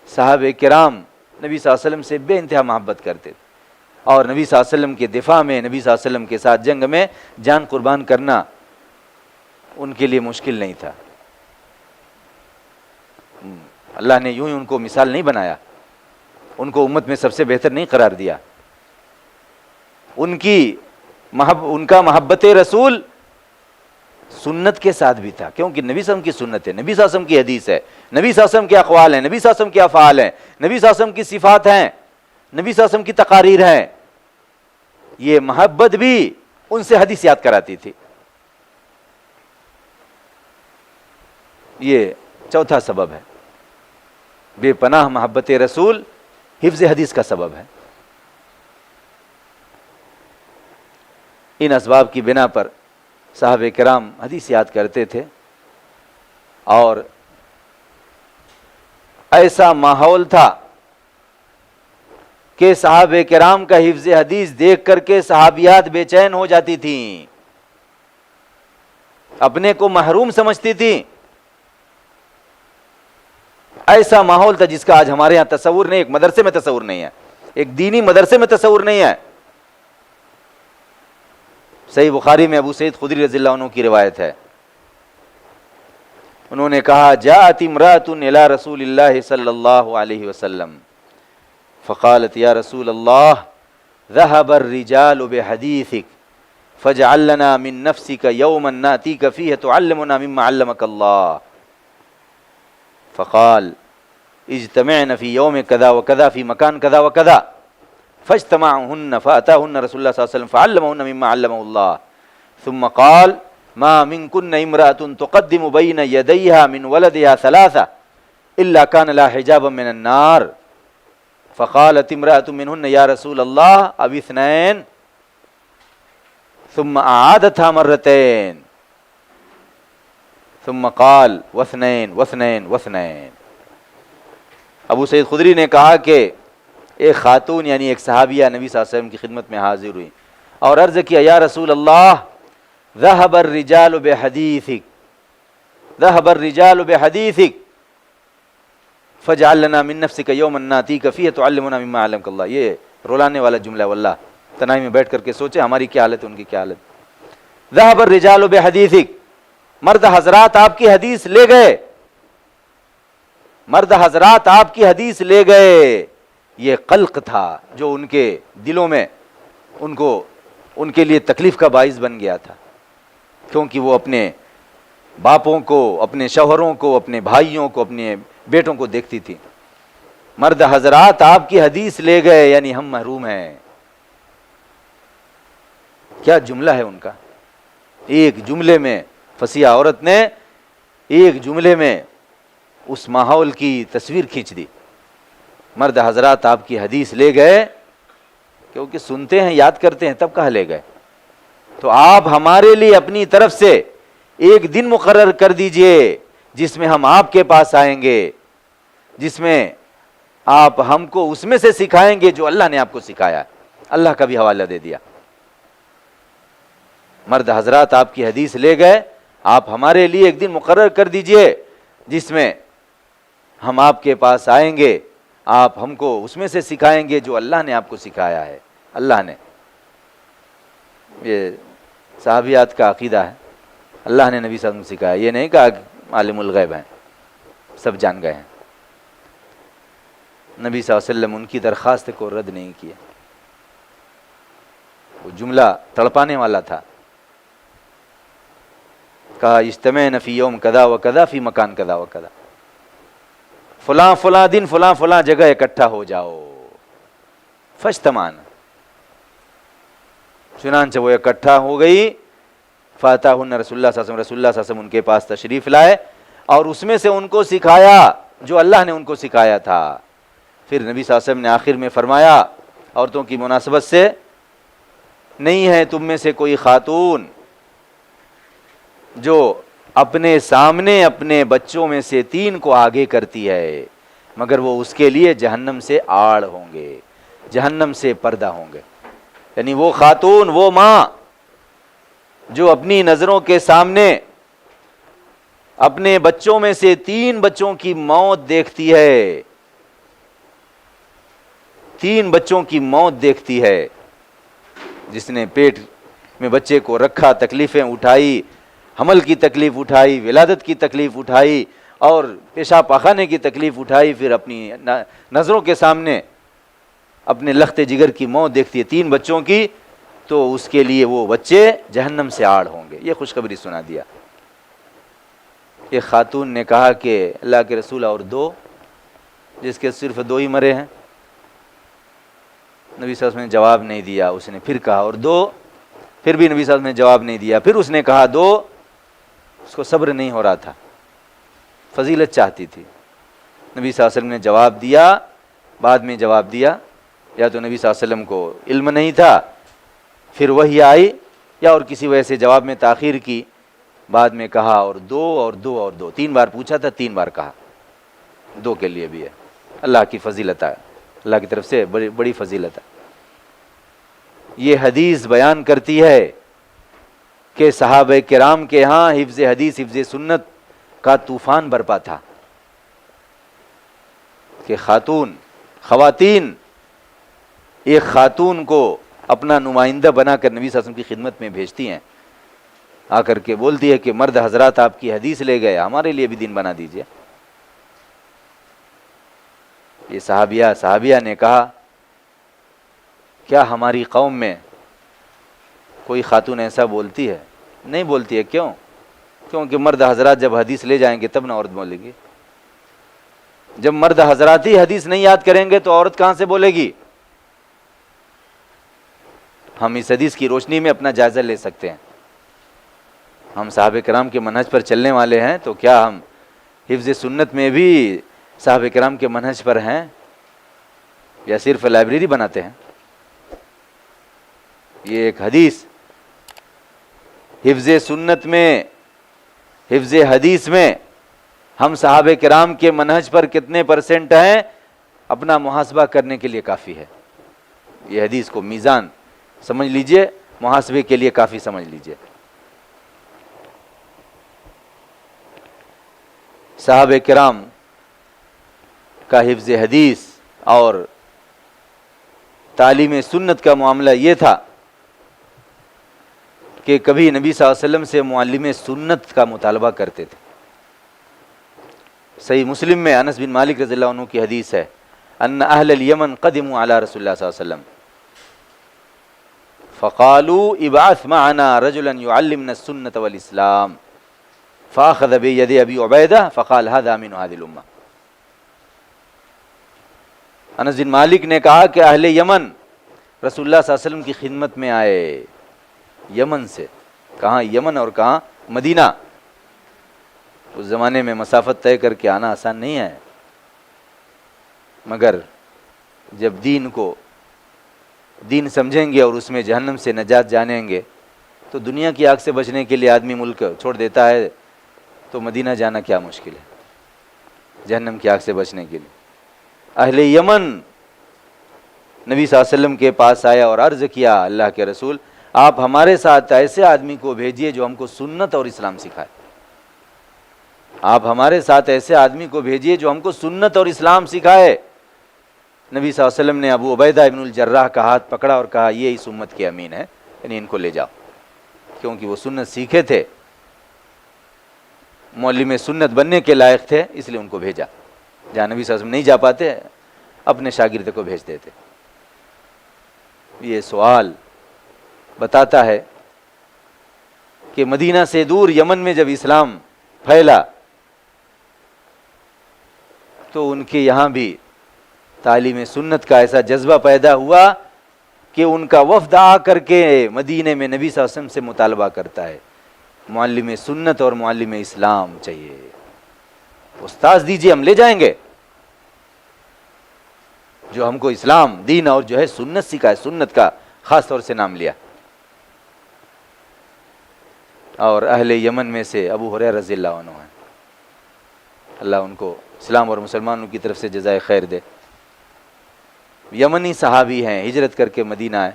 صحابہ کرام نبی صلی اللہ علیہ وسلم سے بے انتہا محبت کرتے تھے، اور نبی صلی اللہ علیہ وسلم کے دفاع میں، نبی صلی اللہ علیہ وسلم کے ساتھ جنگ میں جان قربان کرنا ان کے لیے مشکل نہیں تھا۔ اللہ نے یوں ہی ان کو مثال نہیں بنایا، ان کو امت میں سب سے بہتر نہیں قرار دیا۔ ان کا محبت رسول سنت کے ساتھ بھی تھا، کیونکہ نبی صلی اللہ علیہ وسلم کی سنت ہے، نبی صلی اللہ علیہ وسلم کی حدیث ہے، نبی صلی اللہ علیہ وسلم کے اقوال ہیں، نبی صلی اللہ علیہ وسلم کے افعال ہیں، نبی صلی اللہ علیہ وسلم کی صفات ہیں، نبی صلی اللہ علیہ وسلم کی تقاریر ہیں۔ یہ محبت بھی ان سے حدیث یاد کراتی تھی۔ یہ چوتھا سبب ہے، بے پناہ محبت رسول حفظ حدیث کا سبب ہے۔ ان اسباب کی بنا پر صحابہ کرام حدیث یاد کرتے تھے، اور ایسا ماحول تھا کہ صحابہ کرام کا حفظ حدیث دیکھ کر کے صحابیات بے چین ہو جاتی تھیں، اپنے کو محروم سمجھتی تھیں۔ ایسا ماحول تھا جس کا آج ہمارے یہاں تصور نہیں، ایک مدرسے میں تصور نہیں ہے، ایک دینی مدرسے میں تصور نہیں ہے۔ صحیح بخاری میں ابو سعید خدری رضی اللہ عنہ کی روایت ہے، انہوں نے کہا جاءت امرأۃ الی رسول اللہ صلی اللہ علیہ وسلم فقالت یا رسول اللہ ذهب الرجال بحدیثک فاجعل لنا من نفسک یوما نأتیک فیہ تعلمنا مما علمک اللہ، فقال اجتمعن فی یوم کذا وکذا فی مکان کذا وکذا، فاجتمعهن فأتاهن رسول الله صلی اللہ علیہ وسلم فعلمهن مما علمه الله، ثم قال ما منكن امرأة تقدم بين يديها من ولدها ثلاثة إلا كان لا حجابا من النار، فقالت امرأة منهن يا رسول الله أبي اثنين، ثم أعادتها مرتين، ثم قال واثنين واثنين واثنين۔ ابو سعید خدری نے کہا کہ ایک خاتون یعنی ایک صحابیہ نبی صلی اللہ علیہ وسلم کی خدمت میں حاضر ہوئی اور عرض کیا یا رسول اللہ ذهب الرجال بحدیثک، ذهب الرجال بحدیثک فاجعل لنا من نفسک یوما ناتیک فیہ تعلمنا مما علمک اللہ۔ یہ رولانے والا جملہ ہے، واللہ تنہائی میں بیٹھ کر کے سوچے ہماری کیا حالت ہے، ان کی کیا حالت۔ ذهب الرجال بحدیثک، مرد حضرات آپ کی حدیث لے گئے، مرد حضرات آپ کی حدیث لے گئے۔ یہ قلق تھا جو ان کے دلوں میں ان کے لیے تکلیف کا باعث بن گیا تھا، کیونکہ وہ اپنے باپوں کو، اپنے شوہروں کو، اپنے بھائیوں کو، اپنے بیٹوں کو دیکھتی تھی۔ مرد حضرات آپ کی حدیث لے گئے یعنی ہم محروم ہیں۔ کیا جملہ ہے ان کا، ایک جملے میں فصیح عورت نے ایک جملے میں اس ماحول کی تصویر کھینچ دی۔ مرد حضرات آپ کی حدیث لے گئے، کیونکہ سنتے ہیں یاد کرتے ہیں، تب کہاں لے گئے، تو آپ ہمارے لیے اپنی طرف سے ایک دن مقرر کر دیجئے جس میں ہم آپ کے پاس آئیں گے، جس میں آپ ہم کو اس میں سے سکھائیں گے جو اللہ نے آپ کو سکھایا۔ اللہ کا بھی حوالہ دے دیا۔ مرد حضرات آپ کی حدیث لے گئے، آپ ہمارے لیے ایک دن مقرر کر دیجئے جس میں ہم آپ کے پاس آئیں گے، آپ ہم کو اس میں سے سکھائیں گے جو اللہ نے آپ کو سکھایا ہے۔ اللہ نے، یہ صحابیات کا عقیدہ ہے، اللہ نے نبی صلی اللہ علیہ وسلم سکھایا، یہ نہیں کہا کہ عالم الغیب ہیں سب جان گئے ہیں۔ نبی صلی اللہ علیہ وسلم ان کی درخواست کو رد نہیں کیا۔ وہ جملہ تڑپانے والا تھا، کہا اجتمعن فی یوم کذا و کذا فی مکان کذا و کذا، فلاں فلاں دن فلاں فلاں جگہ اکٹھا ہو جاؤ۔ فاجتمعن، چنانچہ وہ اکٹھا ہو گئی۔ فاتاہن رسول اللہ صلی اللہ علیہ وسلم ان کے پاس تشریف لائے اور اس میں سے ان کو سکھایا جو اللہ نے ان کو سکھایا تھا۔ پھر نبی صلی اللہ علیہ وسلم نے آخر میں فرمایا، عورتوں کی مناسبت سے، نہیں ہے تم میں سے کوئی خاتون جو اپنے سامنے اپنے بچوں میں سے 3 کو آگے کرتی ہے مگر وہ اس کے لیے جہنم سے آڑ ہوں گے، جہنم سے پردہ ہوں گے۔ یعنی وہ خاتون، وہ ماں جو اپنی نظروں کے سامنے اپنے بچوں میں سے 3 بچوں کی موت دیکھتی ہے، 3 بچوں کی موت دیکھتی ہے، جس نے پیٹ میں بچے کو رکھا، تکلیفیں اٹھائی، حمل کی تکلیف اٹھائی، ولادت کی تکلیف اٹھائی اور پیشاب پاخانے کی تکلیف اٹھائی، پھر اپنی نظروں کے سامنے اپنے لخت جگر کی موت دیکھتی ہے 3 بچوں کی، تو اس کے لیے وہ بچے جہنم سے آڑ ہوں گے۔ یہ خوشخبری سنا دیا۔ ایک خاتون نے کہا کہ اللہ کے رسول اور 2، جس کے صرف 2 ہی مرے ہیں۔ نبی صلی اللہ علیہ وسلم نے جواب نہیں دیا۔ اس نے پھر کہا اور 2، پھر بھی نبی صلی اللہ علیہ وسلم نے جواب نہیں دیا۔ پھر اس نے کہا 2، اس کو صبر نہیں ہو رہا تھا، فضیلت چاہتی تھی۔ نبی صلی اللہ علیہ وسلم نے جواب دیا، بعد میں جواب دیا، یا تو نبی صلی اللہ علیہ وسلم کو علم نہیں تھا، پھر وحی آئی، یا اور کسی وجہ سے جواب میں تاخیر کی، بعد میں کہا اور 2 اور 2 اور 2، 3 بار پوچھا تھا، 3 بار کہا۔ 2 کے لیے بھی ہے۔ اللہ کی فضیلت ہے، اللہ کی طرف سے بڑی فضیلت ہے۔ یہ حدیث بیان کرتی ہے کہ صحابہ کرام کے ہاں حفظ حدیث، حفظ سنت کا طوفان برپا تھا، کہ خواتین ایک خاتون کو اپنا نمائندہ بنا کر نبی صلی اللہ علیہ وسلم کی خدمت میں بھیجتی ہیں، آ کر کے بولتی ہے کہ مرد حضرات آپ کی حدیث لے گئے، ہمارے لیے بھی دین بنا دیجئے۔ یہ صحابیہ نے کہا کیا ہماری قوم میں کوئی خاتون ایسا بولتی ہے؟ نہیں بولتی ہے۔ کیوں؟ کیونکہ مرد حضرات جب حدیث لے جائیں گے تب نہ عورت بولے گی۔ جب مرد حضرات ہی حدیث نہیں یاد کریں گے تو عورت کہاں سے بولے گی؟ ہم اس حدیث کی روشنی میں اپنا جائزہ لے سکتے ہیں۔ ہم صحابہ کرام کے منہج پر چلنے والے ہیں، تو کیا ہم حفظ سنت میں بھی صحابہ کرام کے منہج پر ہیں، یا صرف لائبریری بناتے ہیں؟ یہ ایک حدیث حفظ سنت میں، حفظ حدیث میں ہم صحابہ کرام کے منہج پر کتنے % ہیں، اپنا محاسبہ کرنے کے لیے کافی ہے۔ یہ حدیث کو میزان سمجھ لیجئے، محاسبے کے لیے کافی سمجھ لیجئے۔ صحابہ کرام کا حفظ حدیث اور تعلیم سنت کا معاملہ یہ تھا کہ کبھی نبی صلی اللہ علیہ وسلم سے معلم سنت کا مطالبہ کرتے تھے۔ صحیح مسلم میں انس بن مالک رضی اللہ عنہ کی حدیث ہے، ان اہل الیمن قدموا علی رسول اللہ صلی اللہ علیہ وسلم فقالوا ابعث معنا رجلا يعلمنا السنة والاسلام فاخذ بید ابی عبیدہ فقال هذا من هذه الامة۔ انس بن مالک نے کہا کہ اہل یمن رسول اللہ صلی اللہ علیہ وسلم کی خدمت میں آئے، یمن سے، کہاں یمن اور کہاں مدینہ۔ اس زمانے میں مسافت طے کر کے آنا آسان نہیں ہے، مگر جب دین سمجھیں گے اور اس میں جہنم سے نجات جانیں گے تو دنیا کی آگ سے بچنے کے لیے آدمی ملک چھوڑ دیتا ہے، تو مدینہ جانا کیا مشکل ہے جہنم کی آگ سے بچنے کے لیے۔ اہل یمن نبی صلی اللہ علیہ وسلم کے پاس آیا اور عرض کیا، اللہ کے رسول آپ ہمارے ساتھ ایسے آدمی کو بھیجیے جو ہم کو سنت اور اسلام سکھائے۔ آپ ہمارے ساتھ ایسے آدمی کو بھیجیے جو ہم کو سنت اور اسلام سکھائے۔ نبی صلی اللہ علیہ وسلم نے ابو عبیدہ ابن الجراح کا ہاتھ پکڑا اور کہا یہ اس امت کے امین ہے، یعنی ان کو لے جاؤ، کیونکہ وہ سنت سیکھے تھے، معلم سنت بننے کے لائق تھے، اس لیے ان کو بھیجا۔ جہاں نبی صلی اللہ علیہ وسلم نہیں جا پاتے اپنے شاگرد کو بھیج دیتے۔ یہ سوال بتاتا ہے کہ مدینہ سے دور یمن میں جب اسلام پھیلا تو ان کے یہاں بھی تعلیم سنت کا ایسا جذبہ پیدا ہوا کہ ان کا وفد آ کر کے مدینے میں نبی صلی اللہ علیہ وسلم سے مطالبہ کرتا ہے، معلم سنت اور معلم اسلام چاہیے، استاذ دیجیے، ہم لے جائیں گے جو ہم کو اسلام، دین اور جو ہے سنت سکھائے۔ سنت کا خاص طور سے نام لیا۔ اور اہل یمن میں سے ابو ہریرہ رضی اللہ عنہ ہیں، اللہ ان کو اسلام اور مسلمانوں کی طرف سے جزائے خیر دے۔ یمنی صحابی ہیں، ہجرت کر کے مدینہ آئے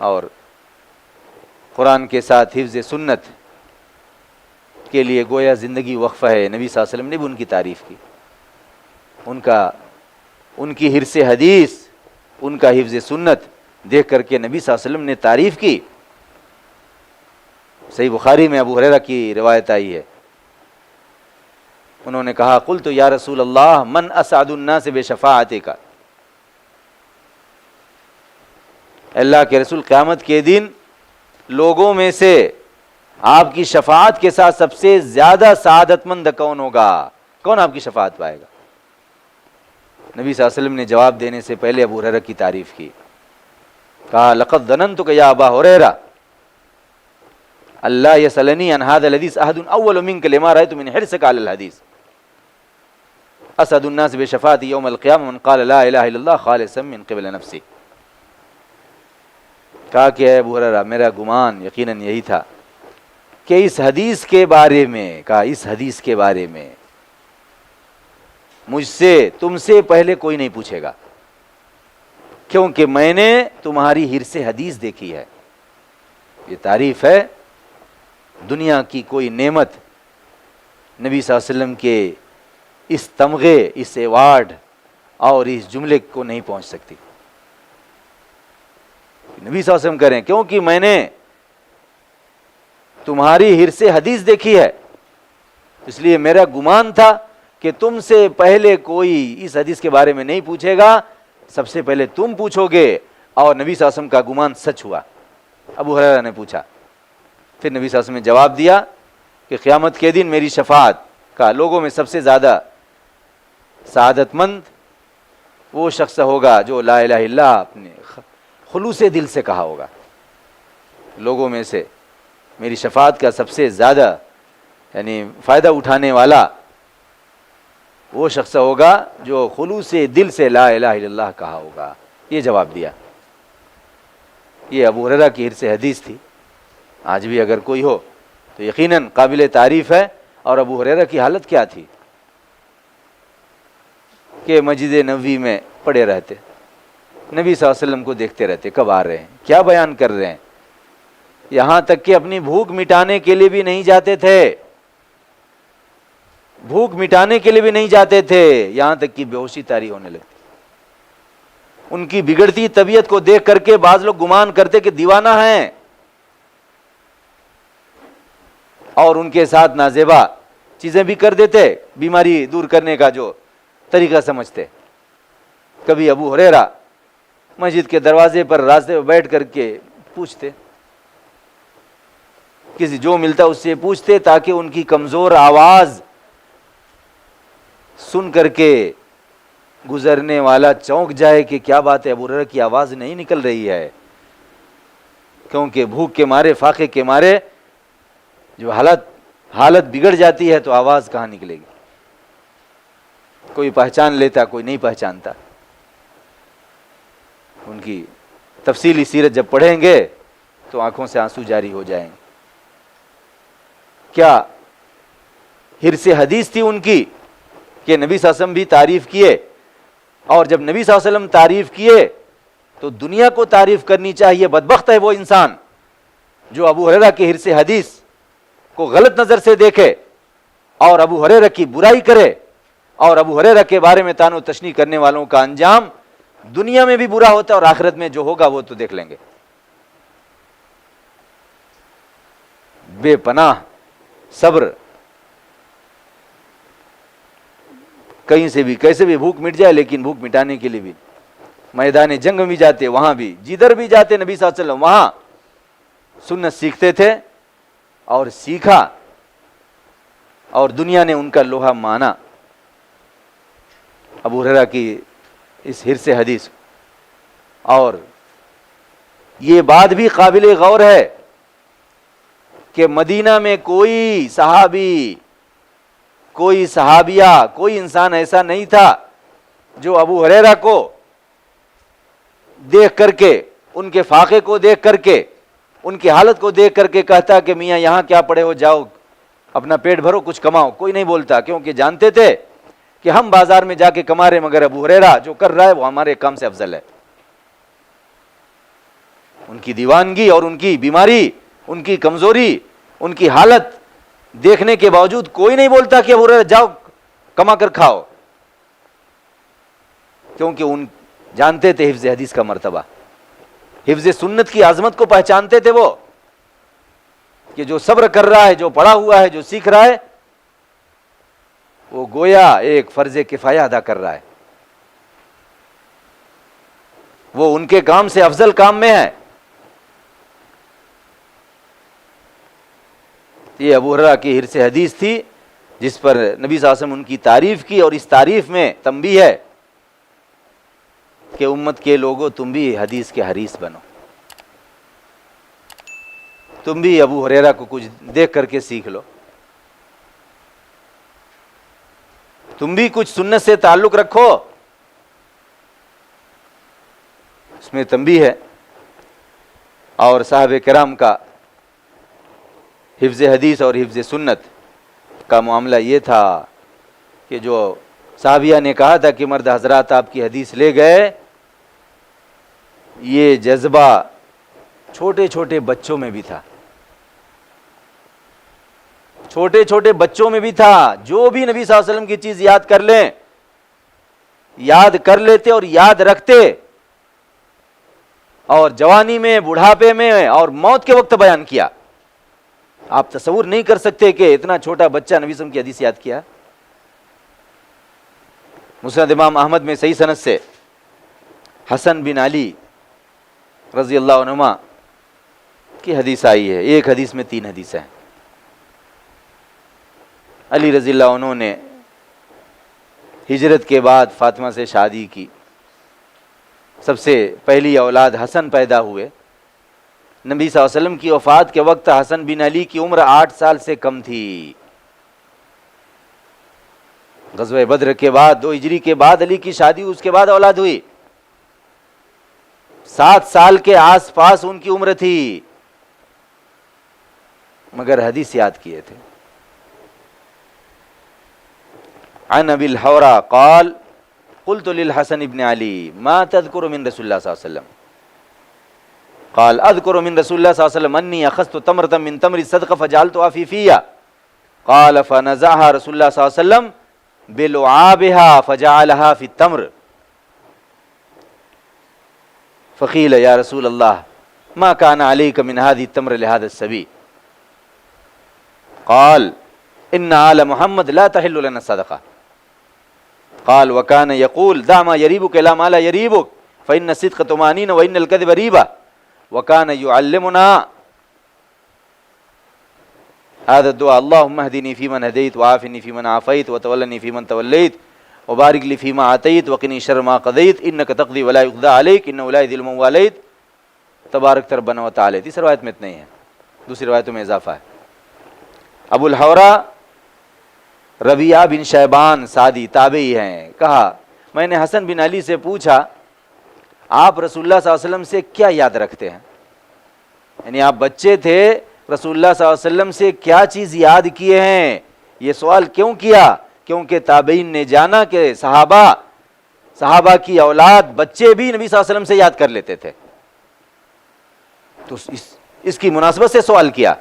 اور قرآن کے ساتھ حفظ سنت کے لیے گویا زندگی وقفہ ہے. نبی صلی اللہ علیہ وسلم نے بھی ان کی تعریف کی. ان کی حرص حدیث، ان کا حفظ سنت دیکھ کر کے نبی صلی اللہ علیہ وسلم نے تعریف کی. صحیح بخاری میں ابو ہریرہ کی روایت آئی ہے، انہوں نے کہا قلت یا رسول اللہ من اسعد الناس بشفاعتک، اللہ کے رسول قیامت کے دن لوگوں میں سے آپ کی شفاعت کے ساتھ سب سے زیادہ سعادت مند کون ہوگا؟ کون آپ کی شفاعت پائے گا؟ نبی صلی اللہ علیہ وسلم نے جواب دینے سے پہلے ابو ہریرہ کی تعریف کی. کہا لقد ظننتک یا ابا ہریرہ اللہ یسألنی عن هذا الحدیث احد اول منک لما رأیت من حرصک علی الحدیث اسعد الناس بشفاعتی یوم القیامہ من قال لا الہ الا اللہ خالصا من قبل نفسی. کہا کہ اے ابو ہریرہ میرا گمان یقیناً یہی تھا کہ اس حدیث کے بارے میں مجھ سے تم سے پہلے کوئی نہیں پوچھے گا، کیونکہ میں نے تمہاری حرص حدیث دیکھی ہے. یہ تعریف ہے، دنیا کی کوئی نعمت نبی صلی اللہ علیہ وسلم کے اس تمغے، اس ایوارڈ اور اس جملے کو نہیں پہنچ سکتی. نبی صلی اللہ علیہ وسلم کریں کیونکہ میں نے تمہاری حرص حدیث دیکھی ہے، اس لیے میرا گمان تھا کہ تم سے پہلے کوئی اس حدیث کے بارے میں نہیں پوچھے گا، سب سے پہلے تم پوچھو گے. اور نبی صلی اللہ علیہ وسلم کا گمان سچ ہوا. ابو ہریرہ نے پوچھا، پھر نبی صلی اللہ علیہ وسلم نے جواب دیا کہ قیامت کے دن میری شفاعت کا لوگوں میں سب سے زیادہ سعادت مند وہ شخص ہوگا جو لا الہ الا اللہ اپنے خلوص دل سے کہا ہوگا. لوگوں میں سے میری شفاعت کا سب سے زیادہ یعنی فائدہ اٹھانے والا وہ شخص ہوگا جو خلوص دل سے لا الہ الا اللہ کہا ہوگا. یہ جواب دیا. یہ ابو ہریرہ کی حرص حدیث تھی. آج بھی اگر کوئی ہو تو یقیناً قابل تعریف ہے. اور ابو ہریرہ کی حالت کیا تھی کہ مسجد نبوی میں پڑے رہتے، نبی صلی اللہ علیہ وسلم کو دیکھتے رہتے، کب آ رہے ہیں، کیا بیان کر رہے ہیں. یہاں تک کہ اپنی بھوک مٹانے کے لیے بھی نہیں جاتے تھے، بھوک مٹانے کے لیے بھی نہیں جاتے تھے، یہاں تک کہ بے ہوشی طاری ہونے لگتی. ان کی بگڑتی طبیعت کو دیکھ کر کے بعض لوگ گمان کرتے کہ دیوانہ ہیں، اور ان کے ساتھ نازیبا چیزیں بھی کر دیتے، بیماری دور کرنے کا جو طریقہ سمجھتے. کبھی ابو ہریرہ مسجد کے دروازے پر راستے پر بیٹھ کر کے پوچھتے، کسی جو ملتا اس سے پوچھتے تاکہ ان کی کمزور آواز سن کر کے گزرنے والا چونک جائے کہ کیا بات ہے، ابو ہریرہ کی آواز نہیں نکل رہی ہے. کیونکہ بھوک کے مارے، فاقے کے مارے جو حالت بگڑ جاتی ہے تو آواز کہاں نکلے گی. کوئی پہچان لیتا، کوئی نہیں پہچانتا. ان کی تفصیلی سیرت جب پڑھیں گے تو آنکھوں سے آنسو جاری ہو جائیں گے. کیا حرص حدیث تھی ان کی کہ نبی صلی اللہ علیہ وسلم بھی تعریف کیے. اور جب نبی صلی اللہ علیہ وسلم تعریف کیے تو دنیا کو تعریف کرنی چاہیے. بدبخت ہے وہ انسان جو ابو ہریرہ کی حرص حدیث کو غلط نظر سے دیکھے اور ابو ہریرہ کی برائی کرے، اور ابو ہریرہ کے بارے میں تان و تشنیع کرنے والوں کا انجام دنیا میں بھی برا ہوتا ہے اور آخرت میں جو ہوگا وہ تو دیکھ لیں گے. بے پناہ صبر، کہیں سے بھی کیسے بھی بھوک مٹ جائے، لیکن بھوک مٹانے کے لیے بھی میدان جنگ میں بھی جاتے، وہاں بھی جدھر بھی جاتے نبی صلی اللہ علیہ وسلم وہاں سنت سیکھتے تھے اور سیکھا، اور دنیا نے ان کا لوہا مانا ابو ہریرہ کی اس حرص حدیث. اور یہ بات بھی قابل غور ہے کہ مدینہ میں کوئی صحابی، کوئی صحابیہ، کوئی انسان ایسا نہیں تھا جو ابو ہریرہ کو دیکھ کر کے، ان کے فاقے کو دیکھ کر کے، ان کی حالت کو دیکھ کر کے کہتا کہ میاں یہاں کیا پڑے ہو، جاؤ اپنا پیٹ بھرو، کچھ کماؤ. کوئی نہیں بولتا، کیونکہ جانتے تھے کہ ہم بازار میں جا کے کما رہے، مگر ابو ہریرہ جو کر رہا ہے وہ ہمارے کام سے افضل ہے. ان کی دیوانگی اور ان کی بیماری ان کی کمزوری، ان کی حالت دیکھنے کے باوجود کوئی نہیں بولتا کہ ابو ہریرہ جاؤ کما کر کھاؤ، کیونکہ ان جانتے تھے حفظ حدیث کا مرتبہ، حفظ سنت کی عظمت کو پہچانتے تھے وہ، کہ جو صبر کر رہا ہے، جو پڑھا ہوا ہے، جو سیکھ رہا ہے، وہ گویا ایک فرض کفایہ ادا کر رہا ہے، وہ ان کے کام سے افضل کام میں ہے۔ یہ ابو ہریرہ کی حرص حدیث تھی، جس پر نبی صلی اللہ علیہ وسلم ان کی تعریف کی، اور اس تعریف میں تنبیہ ہے کہ امت کے لوگوں تم بھی حدیث کے حریص بنو، تم بھی ابو ہریرہ کو کچھ دیکھ کر کے سیکھ لو، تم بھی کچھ سنت سے تعلق رکھو، اس میں تنبیہ ہے۔ اور صحابہ کرام کا حفظ حدیث اور حفظ سنت کا معاملہ یہ تھا کہ جو صحابیہ نے کہا تھا کہ مرد حضرات آپ کی حدیث لے گئے، یہ جذبہ چھوٹے چھوٹے بچوں میں بھی تھا، چھوٹے چھوٹے بچوں میں بھی تھا، جو بھی نبی صلی اللہ علیہ وسلم کی چیز یاد کر لیں، یاد کر لیتے اور یاد رکھتے، اور جوانی میں، بڑھاپے میں اور موت کے وقت بیان کیا۔ آپ تصور نہیں کر سکتے کہ اتنا چھوٹا بچہ نبی صلی اللہ علیہ وسلم کی حدیث یاد کیا۔ مسند امام احمد میں صحیح سند سے حسن بن علی رضی اللہ عنہما کی حدیث آئی ہے، ایک حدیث میں 3 حدیثیں ہیں۔ علی رضی اللہ عنہ نے ہجرت کے بعد فاطمہ سے شادی کی، سب سے پہلی اولاد حسن پیدا ہوئے۔ نبی صلی اللہ علیہ وسلم کی وفات کے وقت حسن بن علی کی عمر 8 سال سے کم تھی۔ غزوہ بدر کے بعد 2 ہجری کے بعد علی کی شادی، اس کے بعد اولاد ہوئی، 7 سال کے آس پاس ان کی عمر تھی، مگر حدیث یاد کیے تھے۔ عن ابی الحورہ قال قلت للحسن ابن علی ما تذکر من رسول اللہ صلی اللہ علیہ وسلم قال اذکر من رسول اللہ صلی اللہ علیہ وسلم انی اخذت تمرة من تمر الصدقہ فجعلتها فی فیہ قال فنزعها رسول اللہ صلی اللہ علیہ وسلم بلعابها فجعلها في التمر فقیل یا رسول اللہ ما كان عليك من هذه التمر لهذا الصبي قال ان آل محمد لا تحل لنا الصدقہ قال وكان يقول دع ما يريبك الى ما لا يريبك فان الصدق طمانينة وان الكذب ريبة وكان يعلمنا هذا الدعاء اللهم اهدني فيمن هديت وعافني فيمن عافيت وتولني فيمن توليت وبارك لي فيما آتيت وقني شر ما قضيت انك تقضي ولا يقضى عليك انه لا يذل من واليت تبارك ربنا وتعالى۔ اس روایت میں اتنا ہی ہے، دوسری روایتوں میں اضافہ ہے۔ ابو الحورہ ربیعہ بن شیبان سعدی تابعی ہیں، کہا میں نے حسن بن علی سے پوچھا آپ رسول اللہ صلی اللہ علیہ وسلم سے کیا یاد رکھتے ہیں، یعنی آپ بچے تھے، رسول اللہ صلی اللہ علیہ وسلم سے کیا چیز یاد کیے ہیں؟ یہ سوال کیوں کیا؟ کیونکہ تابعین نے جانا کہ صحابہ کی اولاد بچے بھی نبی صلی اللہ علیہ وسلم سے یاد کر لیتے تھے، تو اس کی مناسبت سے سوال کیا۔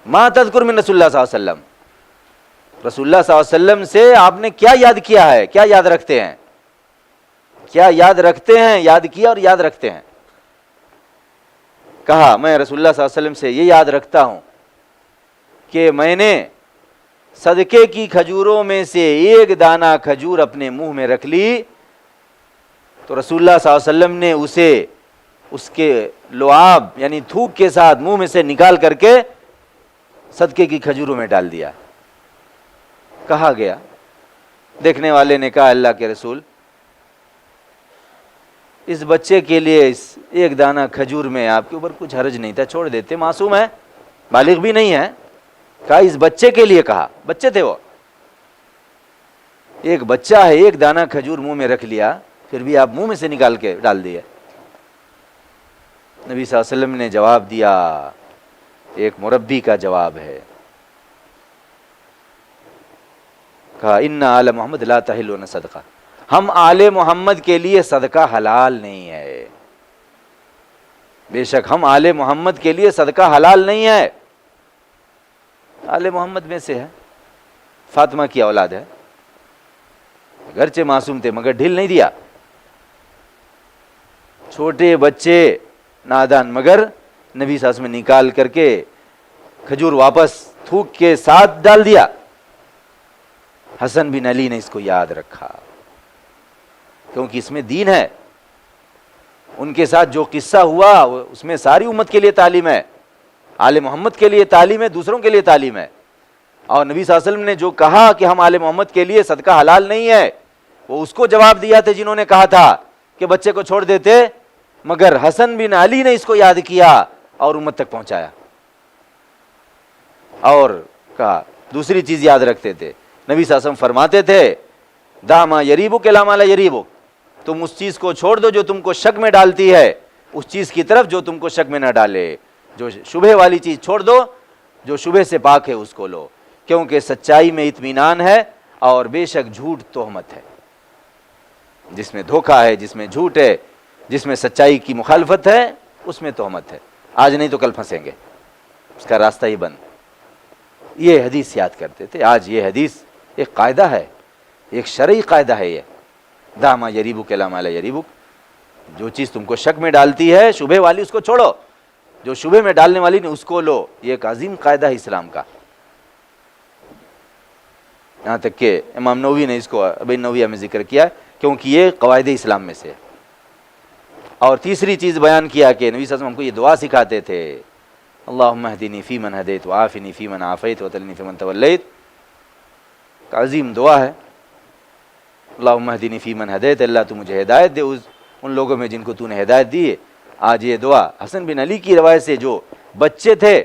ما تذکر من رسول اللہ صلی اللہ علیہ وسلم، رسول اللہ صلی اللہ علیہ وسلم سے آپ نے کیا یاد کیا ہے، کیا یاد رکھتے ہیں، کیا یاد رکھتے ہیں، یاد کیا اور یاد رکھتے ہیں؟ کہا میں رسول اللہ صلی اللہ علیہ وسلم سے یہ یاد رکھتا ہوں کہ میں نے صدقے کی کھجوروں میں سے ایک دانہ کھجور اپنے منہ میں رکھ لی تو رسول اللہ صلی اللہ علیہ وسلم نے اسے اس کے لعاب یعنی تھوک کے ساتھ منہ میں سے نکال کر کے صدقے کی کھجوروں میں ڈال دیا۔ کہا گیا، دیکھنے والے نے کہا اللہ کے رسول اس بچے کے لیے اس ایک دانہ کھجور میں آپ کے اوپر کچھ حرج نہیں تھا، چھوڑ دیتے، معصوم ہے، بالغ بھی نہیں ہے۔ کہا اس بچے کے لیے، کہا بچے تھے وہ، ایک بچہ ہے، ایک دانہ کھجور منہ میں رکھ لیا، پھر بھی آپ منہ میں سے نکال کے ڈال دیے۔ نبی صلی اللہ علیہ وسلم نے جواب دیا، ایک مربی کا جواب ہے، کہا ان آل محمد لا تحلون صدقہ، ہم آل محمد کے لیے صدقہ حلال نہیں ہے۔ بے شک ہم آل محمد کے لیے صدقہ حلال نہیں ہے. آل محمد میں سے ہے, فاطمہ کی اولاد ہے, گرچہ معصوم تھے مگر ڈھیل نہیں دیا. چھوٹے بچے نادان, مگر نبی صلی اللہ علیہ وسلم نکال کر کے کھجور واپس تھوک کے ساتھ ڈال دیا. حسن بن علی نے اس کو یاد رکھا کیونکہ اس میں دین ہے. ان کے ساتھ جو قصہ ہوا اس میں ساری امت کے لیے تعلیم ہے. آل محمد کے لیے تعلیم ہے, دوسروں کے لیے تعلیم ہے. اور نبی صلی اللہ علیہ وسلم نے جو کہا کہ ہم آل محمد کے لیے صدقہ حلال نہیں ہے, وہ اس کو جواب دیا تھا جنہوں نے کہا تھا کہ بچے کو چھوڑ دیتے, مگر حسن بن علی نے اس کو یاد کیا اور امت تک پہنچایا. اور کہا دوسری چیز یاد رکھتے تھے, نبی صلی اللہ علیہ وسلم فرماتے تھے دا ما یریبک الا ما لا یریبک, تم اس چیز کو چھوڑ دو جو تم کو شک میں ڈالتی ہے, اس چیز کی طرف جو تم کو شک میں نہ ڈالے. جو شبہ والی چیز چھوڑ دو, جو شبہ سے پاک ہے اس کو لو, کیونکہ سچائی میں اطمینان ہے اور بے شک جھوٹ تہمت ہے. جس میں دھوکہ ہے, جس میں جھوٹ ہے, جس میں سچائی کی مخالفت ہے, اس میں تہمت ہے. آج نہیں تو کل پھنسیں گے, اس کا راستہ ہی بند. یہ حدیث یاد کرتے تھے. آج یہ حدیث ایک قاعدہ ہے, ایک شرعی قاعدہ ہے. یہ دا ما یریبک الا ما لا یریبک, جو چیز تم کو شک میں ڈالتی ہے شبہ والی اس کو چھوڑو, جو شبہ میں ڈالنے والی نے اس کو لو. یہ ایک عظیم قاعدہ ہے اسلام کا. یہاں تک کہ امام نووی نے اس کو ابن نوویہ میں ذکر کیا کیونکہ یہ قواعد اسلام میں سے ہے. اور تیسری چیز بیان کیا کہ نبی صلی اللہ علیہ وسلم ہم کو یہ دعا سکھاتے تھے, اللہم اہدنی فیمن ہدیت وعافنی فیمن عافیت وتولنی فیمن تولیت. عظیم دعا ہے, اللہم اہدنی فیمن ہدیت, اللہ تو مجھے ہدایت دے ان لوگوں میں جن کو تو نے ہدایت دی ہے. آج یہ دعا حسن بن علی کی روایت سے, جو بچے تھے,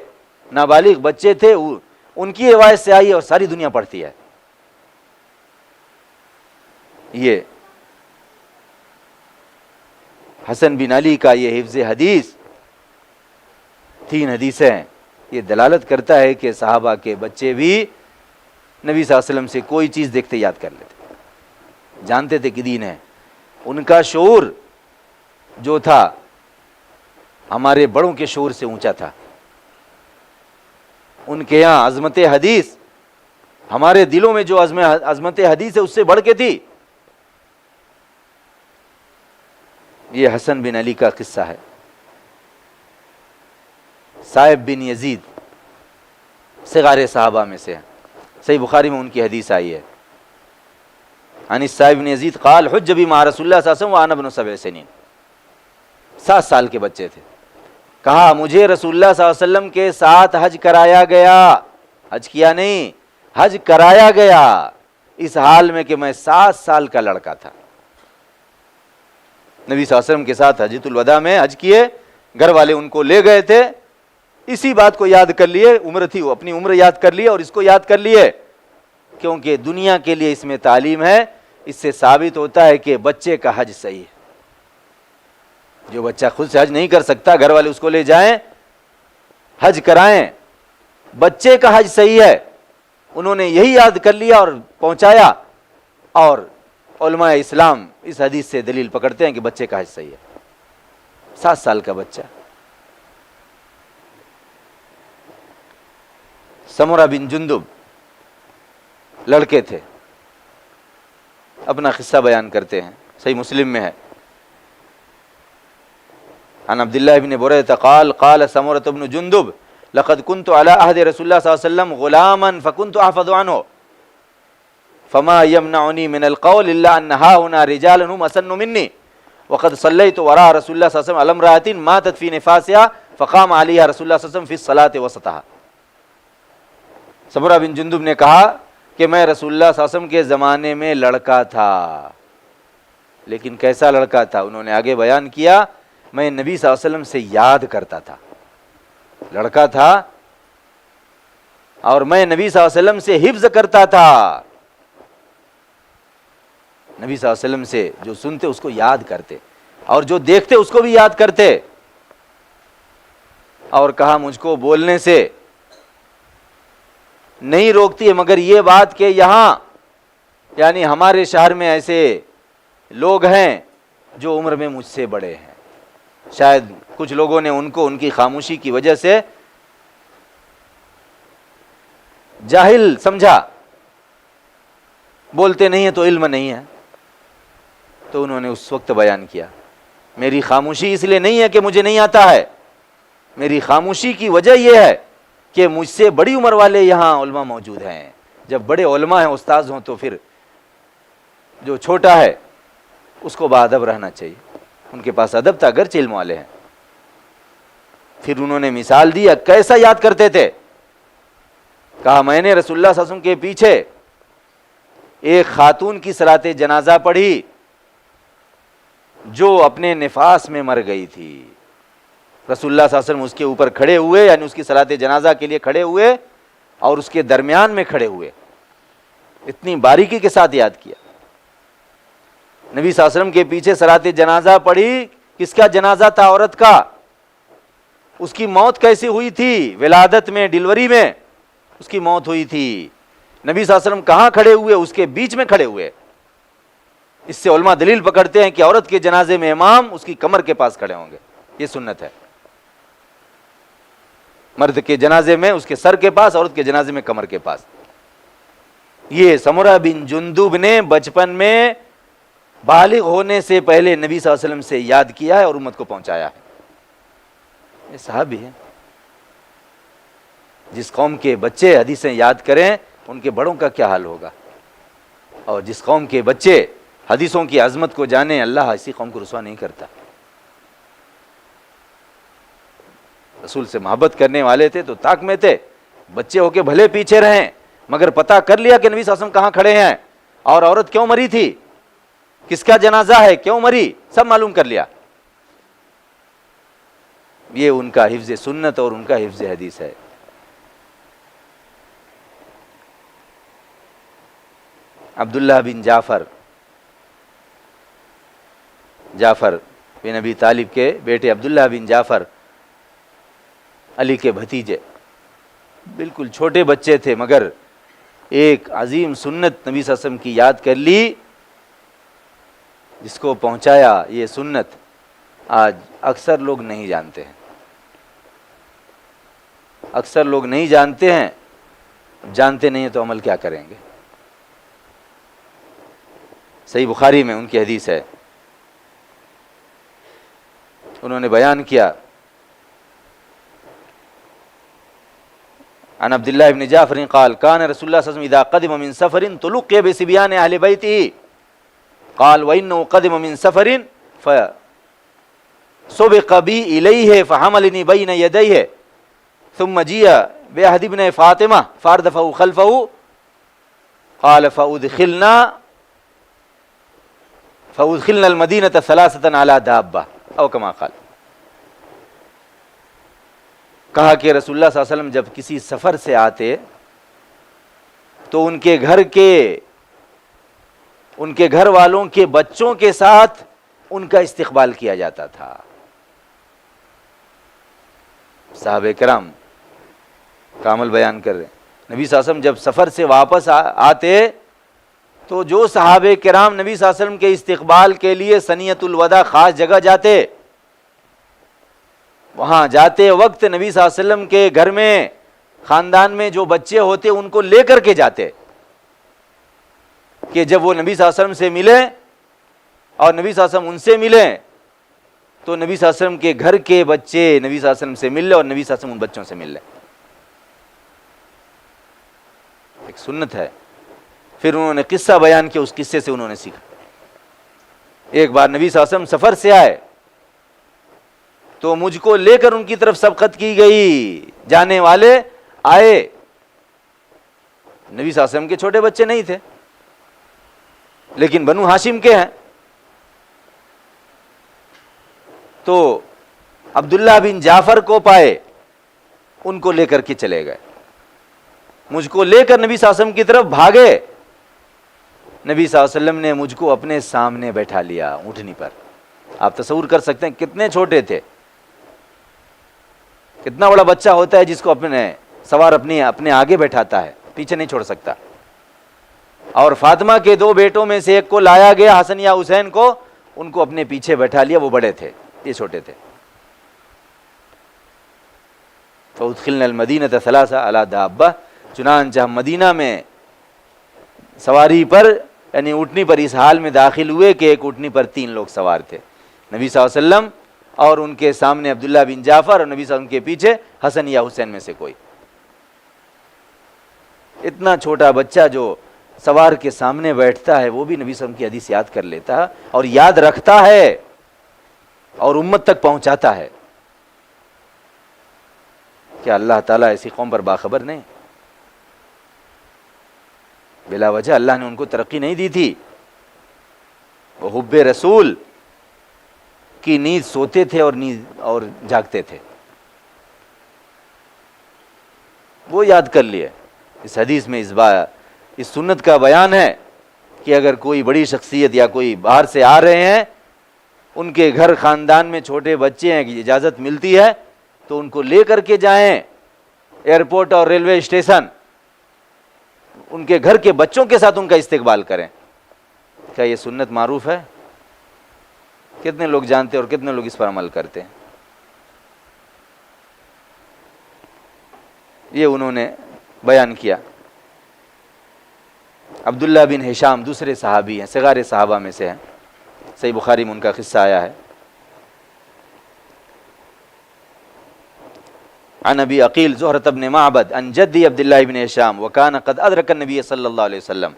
نابالغ بچے تھے, ان کی روایت سے آئی اور ساری دنیا پڑھتی ہے. یہ حسن بن علی کا یہ حفظ حدیث, 3 حدیثیں ہیں, یہ دلالت کرتا ہے کہ صحابہ کے بچے بھی نبی صلی اللہ علیہ وسلم سے کوئی چیز دیکھتے یاد کر لیتے, جانتے تھے کہ دین ہے. ان کا شعور جو تھا ہمارے بڑوں کے شعور سے اونچا تھا. ان کے یہاں عظمت حدیث ہمارے دلوں میں جو عظمت حدیث ہے اس سے بڑھ کے تھی. یہ حسن بن علی کا قصہ ہے. صائب بن یزید صغار صحابہ میں سے ہیں, صحیح بخاری میں ان کی حدیث آئی ہے. عن صائب بن یزید قال حج بی مع رسول اللہ صلی اللہ علیہ وسلم وانا ابن 7 سنین, 7 سال کے بچے تھے. کہا مجھے رسول اللہ صلی اللہ علیہ وسلم کے ساتھ حج کرایا گیا, حج کیا نہیں, حج کرایا گیا, اس حال میں کہ میں 7 سال کا لڑکا تھا. نبی صلی اللہ علیہ وسلم کے ساتھ حجۃ الوداع میں حج کیے, گھر والے ان کو لے گئے تھے. اسی بات کو یاد کر لیے, عمر تھی وہ, اپنی عمر یاد کر لیے اور اس کو یاد کر لیے, کیونکہ دنیا کے لیے اس میں تعلیم ہے. اس سے ثابت ہوتا ہے کہ بچے کا حج صحیح ہے. جو بچہ خود سے حج نہیں کر سکتا, گھر والے اس کو لے جائیں, حج کرائیں, بچے کا حج صحیح ہے. انہوں نے یہی یاد کر لیا اور پہنچایا. اور علماء اسلام اس حدیث سے دلیل پکڑتے ہیں کہ بچے کا حج صحیح ہے. 7 سال کا بچہ. سمرہ بن جندب لڑکے تھے, اپنا قصہ بیان کرتے ہیں, صحیح مسلم میں ہے. عن عبداللہ بن بریدہ قال قال سمرة بن جندب لقد كنت على عهد رسول الله صلى الله عليه وسلم غلاما فكنت احفظ عنه فما يمنعني من القول الا ان ها هنا رجالا هم اسن مني وقد صليت وراء رسول الله صلى الله عليه وسلم على امرأة ماتت في نفاسها فقام عليها رسول الله صلى الله عليه وسلم في الصلاة وسطها. سمرہ بن جندب نے کہا کہ میں رسول اللہ صلی اللہ علیہ وسلم کے زمانے میں لڑکا تھا, لیکن کیسا لڑکا تھا انہوں نے آگے بیان کیا. میں نبی صلی اللہ علیہ وسلم سے یاد کرتا تھا, لڑکا تھا اور میں نبی صلی اللہ علیہ وسلم سے حفظ کرتا تھا. نبی صلی اللہ علیہ وسلم سے جو سنتے اس کو یاد کرتے اور جو دیکھتے اس کو بھی یاد کرتے. اور کہا مجھ کو بولنے سے نہیں روکتی ہے مگر یہ بات کہ یہاں یعنی ہمارے شہر میں ایسے لوگ ہیں جو عمر میں مجھ سے بڑے ہیں, شاید کچھ لوگوں نے ان کو ان کی خاموشی کی وجہ سے جاہل سمجھا، بولتے نہیں ہیں تو علم نہیں ہے. تو انہوں نے اس وقت بیان کیا میری خاموشی اس لیے نہیں ہے کہ مجھے نہیں آتا ہے، میری خاموشی کی وجہ یہ ہے کہ مجھ سے بڑی عمر والے یہاں علماء موجود ہیں. جب بڑے علماء ہیں، استاذ ہوں، تو پھر جو چھوٹا ہے اس کو باادب رہنا چاہیے. ان کے پاس ادب تھا اگرچہ علم والے ہیں. پھر انہوں نے مثال دی کیسا یاد کرتے تھے. کہا میں نے رسول اللہ صلی اللہ علیہ وسلم کے پیچھے ایک خاتون کی صلاۃ جنازہ پڑھی جو اپنے نفاس میں مر گئی تھی. رسول اللہ صلی اللہ علیہ وسلم اس کے اوپر کھڑے ہوئے، یعنی اس کی صلاۃ جنازہ کے لیے کھڑے ہوئے اور اس کے درمیان میں کھڑے ہوئے. اتنی باریکی کے ساتھ یاد کیا. نبی صلی اللہ علیہ وسلم کے پیچھے صلاۃ جنازہ پڑھی. کس کا جنازہ تھا؟ عورت کا. اس کی موت کیسی ہوئی تھی؟ ولادت میں، ڈلیوری میں اس کی موت ہوئی تھی. نبی صلی اللہ علیہ وسلم کہاں کھڑے ہوئے؟ اس کے بیچ میں کھڑے ہوئے. اس سے علماء دلیل پکڑتے ہیں کہ عورت کے جنازے میں امام اس کی کمر کے پاس کھڑے ہوں گے. یہ سنت ہے. مرد کے جنازے میں اس کے سر کے پاس، عورت کے جنازے میں کمر کے پاس. یہ سمرہ بن جندب نے بچپن میں بالغ ہونے سے پہلے نبی صلی اللہ علیہ وسلم سے یاد کیا ہے اور امت کو پہنچایا ہے. یہ صحابی ہے. جس قوم کے بچے حدیثیں یاد کریں ان کے بڑوں کا کیا حال ہوگا. اور جس قوم کے بچے حدیثوں کی عظمت کو جانیں، اللہ اسی قوم کو رسوا نہیں کرتا. رسول سے محبت کرنے والے تھے تو طاق میں تھے. بچے ہو کے بھلے پیچھے رہیں، مگر پتہ کر لیا کہ نبی صلی اللہ علیہ وسلم کہاں کھڑے ہیں اور عورت کیوں مری تھی، کس کا جنازہ ہے، کیوں مری، سب معلوم کر لیا. یہ ان کا حفظ سنت اور ان کا حفظ حدیث ہے. عبداللہ بن جعفر بن ابی طالب کے بیٹے عبداللہ بن جعفر، علی کے بھتیجے، بالکل چھوٹے بچے تھے، مگر ایک عظیم سنت نبی صلی اللہ علیہ وسلم کی یاد کر لی جس کو پہنچایا. یہ سنت آج اکثر لوگ نہیں جانتے ہیں. اکثر لوگ نہیں جانتے ہیں. جانتے نہیں ہیں تو عمل کیا کریں گے. صحیح بخاری میں ان کی حدیث ہے. انہوں نے بیان کیا عن عبداللہ ابن جعفر قال كان رسول الله صلی اللہ علیہ وسلم اذا قدم من سفر تلقي بصبيان اهل بيته قال وانه قدم من سفر فسبق بي اليه فحملني بين يديه ثم جيء باحد ابن فاطمه فاردفه خلفه قال فادخلنا المدينه ثلاثه على دابه او كما قال. کہا کہ رسول اللہ صلی اللہ علیہ وسلم جب کسی سفر سے آتے تو ان کے گھر والوں کے بچوں کے ساتھ ان کا استقبال کیا جاتا تھا. صحابہ کرام کا عمل بیان کر رہے ہیں. نبی صلی اللہ علیہ وسلم جب سفر سے واپس آتے تو جو صحابہ کرام نبی صلی اللہ علیہ وسلم کے استقبال کے لیے ثنیۃ الوداع خاص جگہ جاتے، وہاں جاتے وقت نبی صلی اللہ علیہ وسلم کے گھر میں، خاندان میں جو بچے ہوتے ان کو لے کر کے جاتے کہ جب وہ نبی صلی اللہ علیہ وسلم سے ملیں اور نبی صلی اللہ علیہ وسلم ان سے ملیں تو نبی صلی اللہ علیہ وسلم کے گھر کے بچے نبی صلی اللہ علیہ وسلم سے مل لیں اور نبی صلی اللہ علیہ وسلم ان بچوں سے مل لیں. ایک سنت ہے. پھر انہوں نے قصہ بیان کیا، اس قصے سے انہوں نے سیکھا. ایک بار نبی صلی اللہ علیہ وسلم سفر سے آئے تو مجھ کو لے کر ان کی طرف سبقت کی گئی. جانے والے آئے، نبی صلی اللہ علیہ وسلم کے چھوٹے بچے نہیں تھے لیکن بنو ہاشم کے ہیں. تو عبداللہ بن جعفر کو پائے، ان کو لے کر کے چلے گئے. مجھ کو لے کر نبی صلی اللہ علیہ وسلم کی طرف بھاگے. نبی صلی اللہ علیہ وسلم نے مجھ کو اپنے سامنے بیٹھا لیا اونٹنی پر. آپ تصور کر سکتے ہیں کتنے چھوٹے تھے. کتنا بڑا بچہ ہوتا ہے جس کو اپنے سوار اپنے آگے بیٹھاتا ہے، پیچھے نہیں چھوڑ سکتا. اور فاطمہ کے 2 بیٹوں میں سے ایک کو لایا گیا، حسن یا حسین کو، ان کو اپنے پیچھے بیٹھا لیا. وہ بڑے تھے، یہ چھوٹے تھے. فادخلنا المدینۃ ثلاثہ علی دابہ، چنانچہ ہم مدینہ میں سواری پر یعنی اونٹنی پر اس حال میں داخل ہوئے کہ ایک اونٹنی پر 3 لوگ سوار تھے، نبی صلی اللہ علیہ وسلم اور ان کے سامنے عبداللہ بن جعفر، اور نبی صلی اللہ علیہ وسلم کے پیچھے حسن یا حسین میں سے کوئی۔ اتنا چھوٹا بچہ جو سوار کے سامنے بیٹھتا ہے وہ بھی نبی صلی اللہ علیہ وسلم کی حدیث یاد کر لیتا ہے اور یاد رکھتا ہے اور امت تک پہنچاتا ہے۔ کیا اللہ تعالیٰ ایسی قوم پر باخبر نہیں؟ بلا وجہ اللہ نے ان کو ترقی نہیں دی تھی، وہ حب رسول کی نیند سوتے تھے اور جاگتے تھے، وہ یاد کر لیے۔ اس حدیث میں اس سنت کا بیان ہے کہ اگر کوئی بڑی شخصیت یا کوئی باہر سے آ رہے ہیں، ان کے گھر خاندان میں چھوٹے بچے ہیں کہ اجازت ملتی ہے تو ان کو لے کر کے جائیں ایئرپورٹ اور ریلوے اسٹیشن، ان کے گھر کے بچوں کے ساتھ ان کا استقبال کریں۔ کیا یہ سنت معروف ہے؟ کتنے لوگ جانتے ہیں اور کتنے لوگ اس پر عمل کرتے ہیں؟ یہ انہوں نے بیان کیا۔ عبداللہ بن ہشام دوسرے صحابی ہیں، صغار صحابہ میں سے ہیں، صحیح بخاری میں ان کا قصہ آیا ہے۔ عن ابی عقیل زہرۃ بن معبد عن جدی عبداللہ بن ہشام وکان قد ادرک النبی صلی اللہ علیہ وسلم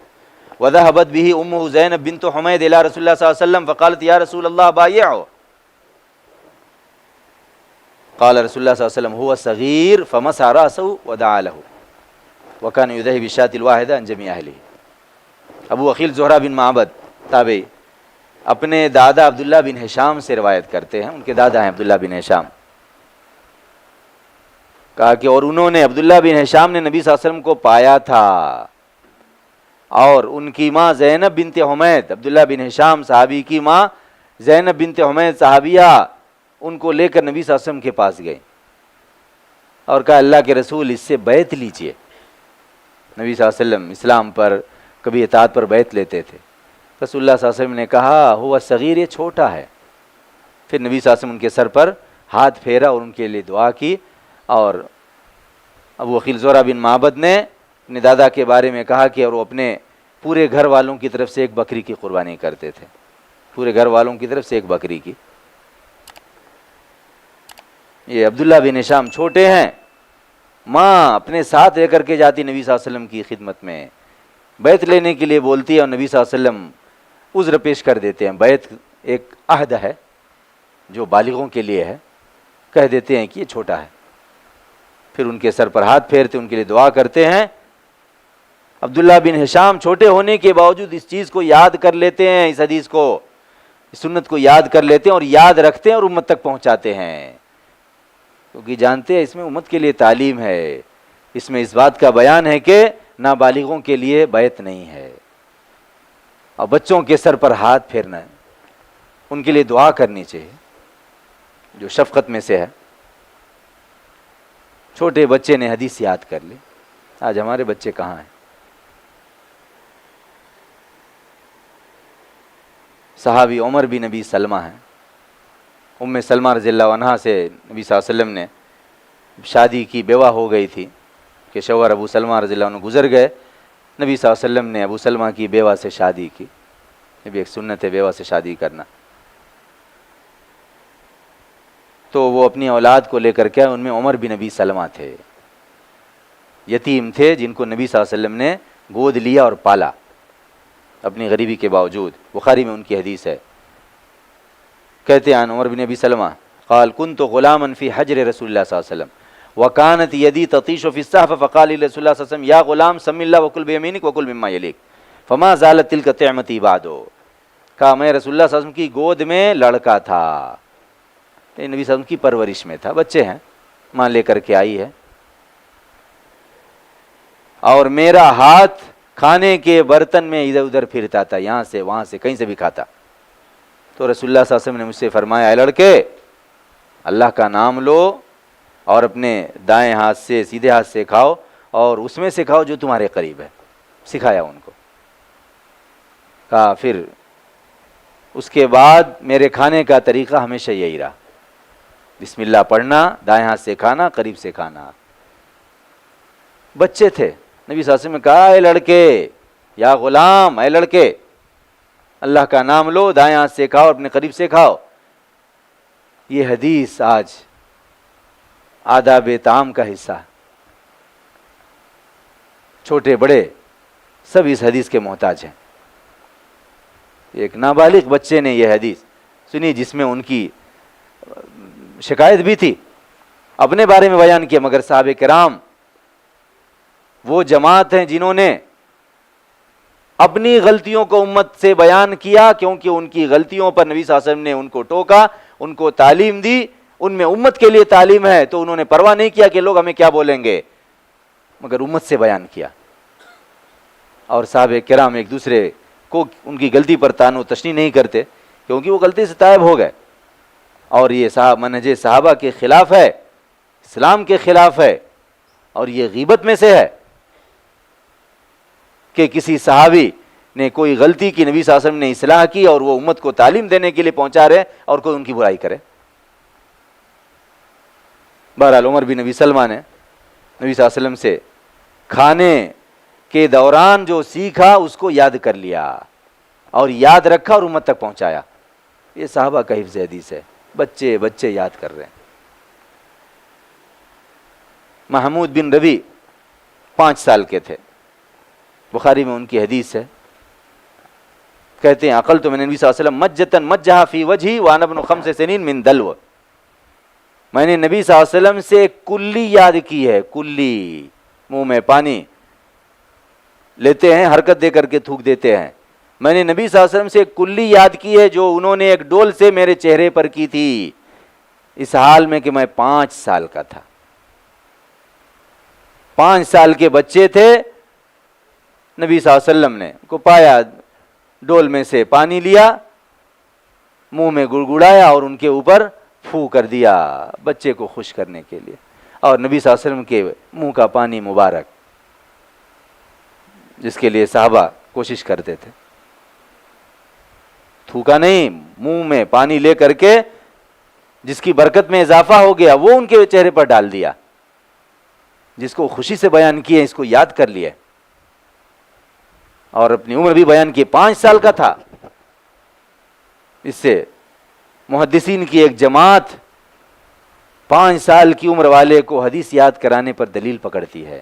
وذهبت به امه زینب بنت حمید الى رسول اللہ صلی اللہ علیہ وسلم فقالت یا رسول اللہ بایعه، قال رسول اللہ صلی اللہ علیہ وسلم هو صغیر فمسح رأسه ودعا له وكان يذهب بالشاة الواحدة عن جميع اهله۔ ابو عقیل زہرہ بن معبد تابعی اپنے دادا عبداللہ بن ہشام سے روایت کرتے ہیں، ان کے دادا ہیں عبداللہ بن ہشام، کہا کہ اور انہوں نے عبداللہ بن ہشام نے نبی صلی اللہ علیہ وسلم کو پایا تھا، اور ان کی ماں زینب بنت حمید، عبداللہ بن ہشام صحابی کی ماں زینب بنت حمید صحابیہ، ان کو لے کر نبی صلی اللہ علیہ وسلم کے پاس گئے اور کہا اللہ کے رسول اس سے بیعت لیجئے۔ نبی صلی اللہ علیہ وسلم اسلام پر کبھی اطاعت پر بیعت لیتے تھے۔ رسول اللہ صلی اللہ علیہ وسلم نے کہا ہوا صغیر، یہ چھوٹا ہے۔ پھر نبی صلی اللہ علیہ وسلم ان کے سر پر ہاتھ پھیرا اور ان کے لیے دعا کی، اور ابو عقیل زہرہ بن معبد نے اپنے دادا کے بارے میں کہا کہ اور وہ اپنے پورے گھر والوں کی طرف سے ایک بکری کی قربانی کرتے تھے، پورے گھر والوں کی طرف سے ایک بکری کی۔ یہ عبداللہ بن ہشام چھوٹے ہیں، ماں اپنے ساتھ لے کر کے جاتی نبی صلی اللہ علیہ وسلم کی خدمت میں، بیعت لینے کے لیے بولتی ہے اور نبی صلی اللہ علیہ وسلم عذر پیش کر دیتے ہیں۔ بیعت ایک عہد ہے جو بالغوں کے لیے ہے، کہہ دیتے ہیں کہ یہ چھوٹا ہے، پھر ان کے سر پر ہاتھ پھیرتے ان کے لیے دعا کرتے ہیں۔ عبداللہ بن ہشام چھوٹے ہونے کے باوجود اس چیز کو یاد کر لیتے ہیں، اس حدیث کو، اس سنت کو یاد کر لیتے ہیں اور یاد رکھتے ہیں اور امت تک پہنچاتے ہیں، کیونکہ جانتے ہیں اس میں امت کے لیے تعلیم ہے، اس میں اس بات کا بیان ہے کہ نابالغوں کے لیے بیعت نہیں ہے، اور بچوں کے سر پر ہاتھ پھیرنا ہے، ان کے لیے دعا کرنی چاہیے جو شفقت میں سے ہے۔ چھوٹے بچے نے حدیث یاد کر لی، آج ہمارے بچے کہاں ہیں؟ صحابی عمر بن نبی سلمہ ہیں، ام سلمہ رضی اللہ عنہا سے نبی صلی اللہ علیہ وسلم نے شادی کی، بیوہ ہو گئی تھی کہ شوہر ابو سلمہ رضی اللہ عنہ گزر گئے، نبی صلی اللہ علیہ وسلم نے ابو سلمہ کی بیوہ سے شادی کی، یہ بھی ایک سنت ہے بیوہ سے شادی کرنا۔ تو وہ اپنی اولاد کو لے کر کے ان میں عمر بن نبی سلمہ تھے، یتیم تھے جن کو نبی صلی اللہ علیہ وسلم نے گود لیا اور پالا اپنی غریبی کے باوجود۔ بخاری میں ان کی حدیث ہے، کہتے ہیں عمر بن نبی سلمہ قال كنت غلاما في حجر رسول اللہ صلی اللہ علیہ وسلم وكانت يدي تطيش في الصحف فقال لي رسول الله صلی اللہ علیہ وسلم يا غلام سم الله وكل بيمينك وكل مما يليك فما زالت تلك طعمتي بعد۔ کہا میں رسول اللہ صلی اللہ علیہ وسلم کی گود میں لڑکا تھا، نبی صلی اللہ علیہ وسلم کی پرورش میں تھا، بچے ہیں، ماں لے کر کے آئی ہے، اور میرا ہاتھ کھانے کے برتن میں ادھر ادھر پھرتا تھا، یہاں سے وہاں سے کہیں سے بھی کھاتا۔ تو رسول اللہ صلی اللہ علیہ وسلم نے مجھ سے فرمایا اے لڑکے اللہ کا نام لو اور اپنے دائیں ہاتھ سے سیدھے ہاتھ سے کھاؤ اور اس میں سے کھاؤ جو تمہارے قریب ہے، سکھایا ان کو۔ کہا پھر اس کے بعد میرے کھانے کا طریقہ ہمیشہ یہی رہا، بسم اللہ پڑھنا، دائیں ہاتھ سے کھانا، قریب سے کھانا. بچے تھے. نبی صلی اللہ علیہ وسلم نے کہا اے لڑکے، یا غلام، اے لڑکے، اللہ کا نام لو، دائیں ہاتھ سے کھاؤ، اپنے قریب سے کھاؤ. یہ حدیث آج آداب طعام کا حصہ، چھوٹے بڑے سب اس حدیث کے محتاج ہیں. ایک نابالغ بچے نے یہ حدیث سنی جس میں ان کی شکایت بھی تھی، اپنے بارے میں بیان کیا، مگر صحابہ کرام وہ جماعت ہیں جنہوں نے اپنی غلطیوں کو امت سے بیان کیا، کیونکہ ان کی غلطیوں پر نبی صلی اللہ علیہ وسلم نے ان کو ٹوکا، ان کو تعلیم دی، ان میں امت کے لیے تعلیم ہے، تو انہوں نے پرواہ نہیں کیا کہ لوگ ہمیں کیا بولیں گے، مگر امت سے بیان کیا. اور صحابہ کرام ایک دوسرے کو ان کی غلطی پر طعن و تشنیع نہیں کرتے، کیونکہ وہ غلطی سے تائب ہو گئے. اور یہ منہج صحابہ کے خلاف ہے، اسلام کے خلاف ہے، اور یہ غیبت میں سے ہے کہ کسی صحابی نے کوئی غلطی کی، نبی صلی اللہ علیہ وسلم نے اصلاح کی اور وہ امت کو تعلیم دینے کے لیے پہنچا رہے اور کوئی ان کی برائی کرے. بہرحال عمر بن نبی سلمہ نے نبی صلی اللہ علیہ وسلم سے کھانے کے دوران جو سیکھا اس کو یاد کر لیا اور یاد رکھا اور امت تک پہنچایا. یہ صحابہ کا حفظ حدیث ہے. بچے یاد کر رہے ہیں. محمود بن ربی 5 سال کے تھے، بخاری میں ان کی حدیث ہے. کہتے ہیں عقلت من نبی صلی اللہ علیہ وسلم مجتن مجہا فی وجہی وانا ابن 5 سنین من دلو. میں نے نبی صلی اللہ علیہ وسلم سے کلی یاد کی ہے، کلی، منہ میں پانی لیتے ہیں، حرکت دے کر کے تھوک دیتے ہیں. میں نے نبی صلی اللہ علیہ وسلم سے کلی یاد کی ہے جو انہوں نے ایک ڈول سے میرے چہرے پر کی تھی، اس حال میں کہ میں 5 سال کا تھا. 5 سال کے بچے تھے. نبی صلی اللہ علیہ وسلم نے کو پایا، ڈول میں سے پانی لیا، منہ میں گڑگڑایا اور ان کے اوپر پھو کر دیا بچے کو خوش کرنے کے لیے. اور نبی صلی اللہ علیہ وسلم کے منہ کا پانی مبارک، جس کے لیے صحابہ کوشش کرتے تھے، تھوکا نہیں، منہ میں پانی لے کر کے جس کی برکت میں اضافہ ہو گیا وہ ان کے چہرے پر ڈال دیا. جس کو خوشی سے بیان کیے، اس کو یاد کر لیے اور اپنی عمر بھی بیان کی. 5 سال کا تھا. اس سے محدثین کی ایک جماعت 5 سال کی عمر والے کو حدیث یاد کرانے پر دلیل پکڑتی ہے.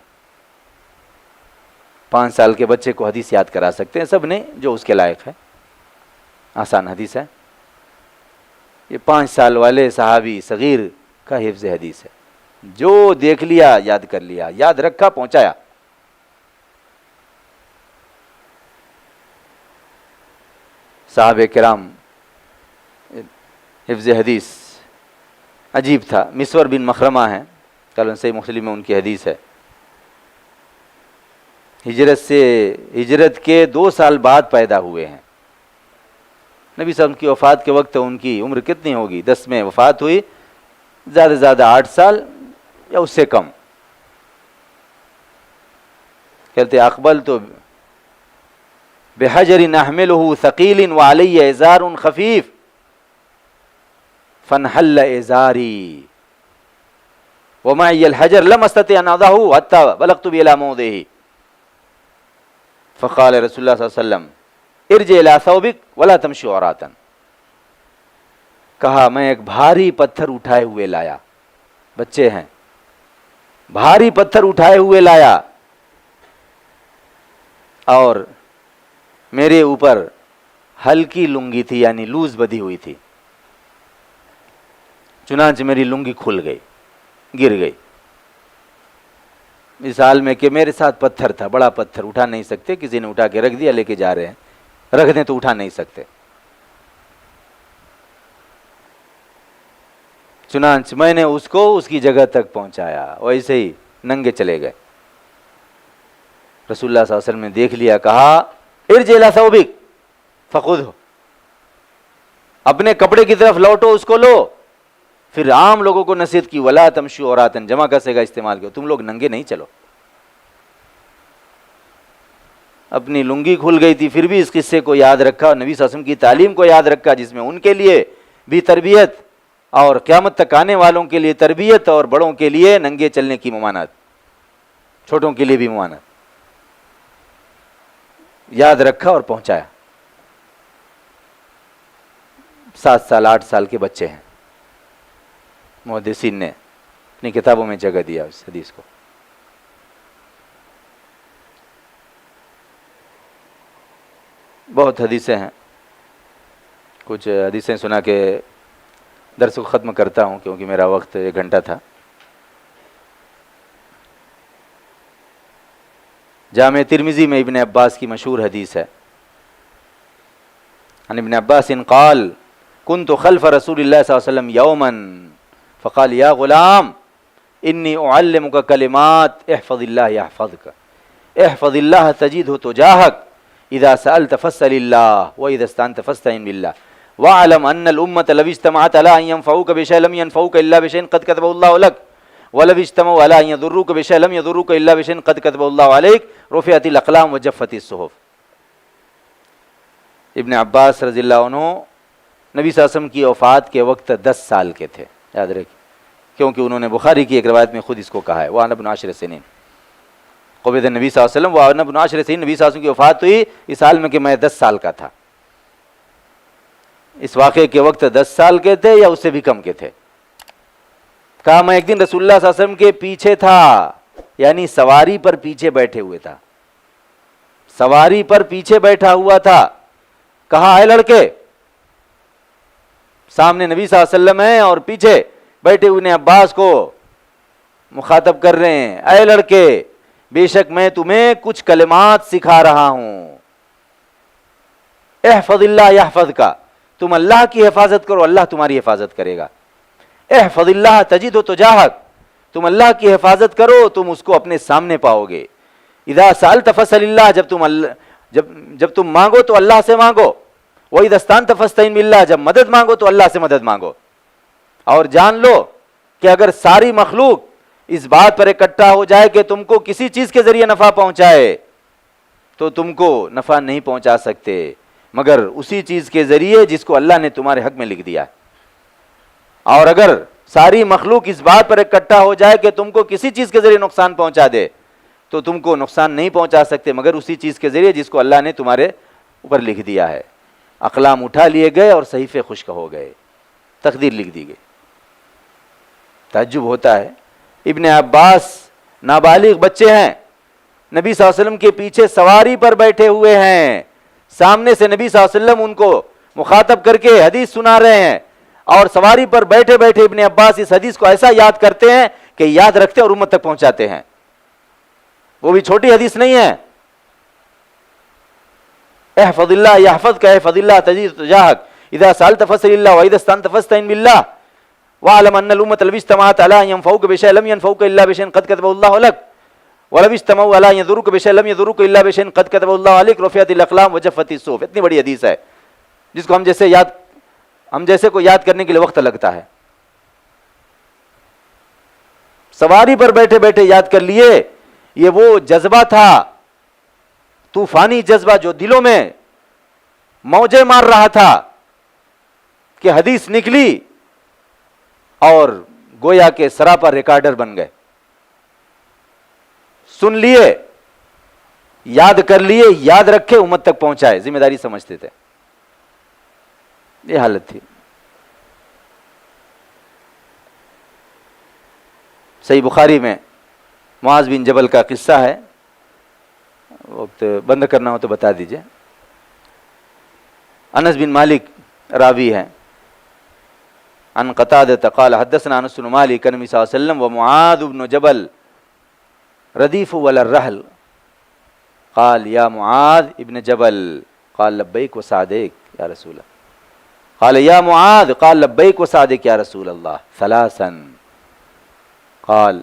5 سال کے بچے کو حدیث یاد کرا سکتے ہیں، سب نے جو اس کے لائق ہے. آسان حدیث ہے. یہ 5 سال والے صحابی صغیر کا حفظ حدیث ہے. جو دیکھ لیا یاد کر لیا، یاد رکھا، پہنچایا. صحابہ کرام حفظ حدیث عجیب تھا. مسور بن مخرمہ ہیں، کل صحیح مسلم میں ان کی حدیث ہے. ہجرت کے 2 سال بعد پیدا ہوئے ہیں. نبی صلی اللہ علیہ وسلم کی وفات کے وقت ان کی عمر کتنی ہوگی؟ 10 میں وفات ہوئی، زیادہ سے زیادہ 8 سال یا اس سے کم. کہتے اقبلت بحجر احملہ ثقیل وعلی ازار خفیف فانحل ازاری ومعی الحجر لم استطع ان اضعه حتى بلغت به الى موضعه فقال رسول اللہ صلی اللہ علیہ وسلم ارجع الى ثوبک ولا تمشي عراتا. کہا میں ایک بھاری پتھر اٹھائے ہوئے لایا، بچے ہیں، بھاری پتھر اٹھائے ہوئے لایا اور میرے اوپر ہلکی لنگی تھی، یعنی لوز بدھی ہوئی تھی. چنانچہ میری لنگی کھل گئی، گر گئی. اس حال میں کہ میرے ساتھ پتھر تھا، بڑا پتھر، اٹھا نہیں سکتے، کسی نے اٹھا کے رکھ دیا، لے کے جا رہے ہیں، رکھ دیں تو اٹھا نہیں سکتے. چنانچہ میں نے اس کو اس کی جگہ تک پہنچایا، ویسے ہی ننگے چلے گئے. رسول اللہ صلی اللہ علیہ وسلم نے دیکھ لیا، کہا ارجع الی ثوبک فخذہ، اپنے کپڑے کی طرف لوٹو، اس کو لو. پھر عام لوگوں کو نصیحت کی، ولا تمشوا عراتا، جمع کا صیغہ استعمال کیا، تم لوگ ننگے نہیں چلو. اپنی لنگی کھل گئی تھی، پھر بھی اس قصے کو یاد رکھا اور نبی صلی اللہ علیہ وسلم کی تعلیم کو یاد رکھا، جس میں ان کے لیے بھی تربیت اور قیامت تک آنے والوں کے لیے تربیت اور بڑوں کے لیے ننگے چلنے کی ممانعت، چھوٹوں کے لیے بھی ممانعت. یاد رکھا اور پہنچایا. 7 سال 8 سال کے بچے ہیں، محدثین نے اپنی کتابوں میں جگہ دیا اس حدیث کو. بہت حدیثیں ہیں، کچھ حدیثیں سنا کے درس کو ختم کرتا ہوں کیونکہ میرا وقت 1 گھنٹہ تھا. جامع ترمذی میں ابن عباس کی مشہور حدیث ہے. عن ابن عباس قال كنت خلف رسول الله صلی اللہ علیہ وسلم یوما فقال یا غلام انی اعلمك کلمات احفظ اللہ یحفظك احفظ اللہ تجدہ تجاہک اذا سألت فاسأل اللہ واذا استعنت فاستعن باللہ واعلم ان الامة لو اجتمعت على ان ينفعوك بشيء لم ينفعوك الا بشيء قد كتبه الله لك ولو اجتمعوا على ان يضروك بشيء لم يضروك الا بشيء قد كتبه الله عليك رفعت الاقلام وجفت الصحف. ابن عباس رضی اللہ عنہ نبی صلی اللہ علیہ وسلم کی وفات کے وقت 10 سال کے تھے، یاد رکھیں، کیونکہ انہوں نے بخاری کی ایک روایت میں خود اس کو کہا ہے وَأَنَا ابْنُ 10 سنین قبض النبی صلی اللہ علیہ وسلم وَأَنَا ابْنُ 10 سنین. نبی صلی اللہ علیہ وسلم کی وفات ہوئی اس حال میں کہ میں 10 سال کا تھا. اس واقعے کے وقت 10 سال کے تھے یا اس سے بھی کم کے تھے. کہا میں ایک دن رسول اللہ صلی اللہ علیہ وسلم کے پیچھے تھا، یعنی سواری پر پیچھے بیٹھے ہوئے تھا، سواری پر پیچھے بیٹھا ہوا تھا. کہا اے لڑکے، سامنے نبی صلی اللہ علیہ وسلم ہیں اور پیچھے بیٹھے ہوئے عباس کو مخاطب کر رہے ہیں، اے لڑکے بے شک میں تمہیں کچھ کلمات سکھا رہا ہوں. احفظ اللہ یحفظک، تم اللہ کی حفاظت کرو اللہ تمہاری حفاظت کرے گا. احفظ اللہ تجدہ تجاہک، تم اللہ کی حفاظت کرو تم اس کو اپنے سامنے پاؤ گے. اذا سألت فاسأل اللہ، جب تم مانگو تو اللہ سے مانگو. وَإِذَا اسْتَعْنْتَ فَاسْتَعِنْ بِاللَّهِ، جب مدد مانگو تو اللہ سے مدد مانگو. اور جان لو کہ اگر ساری مخلوق اس بات پر اکٹھا ہو جائے کہ تم کو کسی چیز کے ذریعے نفع پہنچائے تو تم کو نفع نہیں پہنچا سکتے مگر اسی چیز کے ذریعے جس کو اللہ نے تمہارے حق میں لکھ دیا. اور اگر ساری مخلوق اس بات پر اکٹھا ہو جائے کہ تم کو کسی چیز کے ذریعے نقصان پہنچا دے تو تم کو نقصان نہیں پہنچا سکتے مگر اسی چیز کے ذریعے جس کو اللہ نے تمہارے اوپر لکھ دیا ہے. اقلام اٹھا لیے گئے اور صحیفے خشک ہو گئے، تقدیر لکھ دی گئی. تعجب ہوتا ہے، ابن عباس نابالغ بچے ہیں، نبی صلی اللہ علیہ وسلم کے پیچھے سواری پر بیٹھے ہوئے ہیں، سامنے سے نبی صلی اللہ علیہ وسلم ان کو مخاطب کر کے حدیث سنا رہے ہیں اور سواری پر بیٹھے بیٹھے ابن عباس اس حدیث کو ایسا یاد کرتے ہیں کہ یاد رکھتے اور امت تک پہنچاتے ہیں. وہ بھی چھوٹی حدیث نہیں ہے. احفظ اللہ یحفظک احفظ اللہ تجدہ تجاہک اذا سألت فاسأل اللہ واذا استعنت فاستعن باللہ واعلم ان الامة لو اجتمعت على ان ينفعوك بشيء لم ينفعوك الا بشيء قد كتبه الله لك ولو اجتمعوا على ان يضروك بشيء لم يضروك الا بشيء قد كتبه الله عليك رفعت الاقلام وجفت الصحف. اتنی بڑی حدیث ہے جس کو ہم جیسے کو یاد کرنے کے لیے وقت لگتا ہے. سواری پر بیٹھے بیٹھے یاد کر لیے. یہ وہ جذبہ تھا، طوفانی جذبہ جو دلوں میں موجیں مار رہا تھا کہ حدیث نکلی اور گویا کے سراپا ریکارڈر بن گئے. سن لیے، یاد کر لیے، یاد رکھے، امت تک پہنچائے، ذمہ داری سمجھتے تھے. یہ حالت تھی. صحیح بخاری میں معاذ بن جبل کا قصہ ہے، وقت بند کرنا ہو تو بتا دیجئے. انس بن مالک راوی ہے. عن قتادہ قال حدثنا انس بن مالک ان نبی صلی اللہ علیہ وسلم ومعاذ بن جبل ردیف ولا الرحل قال یا معاذ ابن جبل قال لبیک وسعدیک یا رسول اللہ قال یا معاذ قال لبیک وسعدیک یا رسول اللہ ثلاثا قال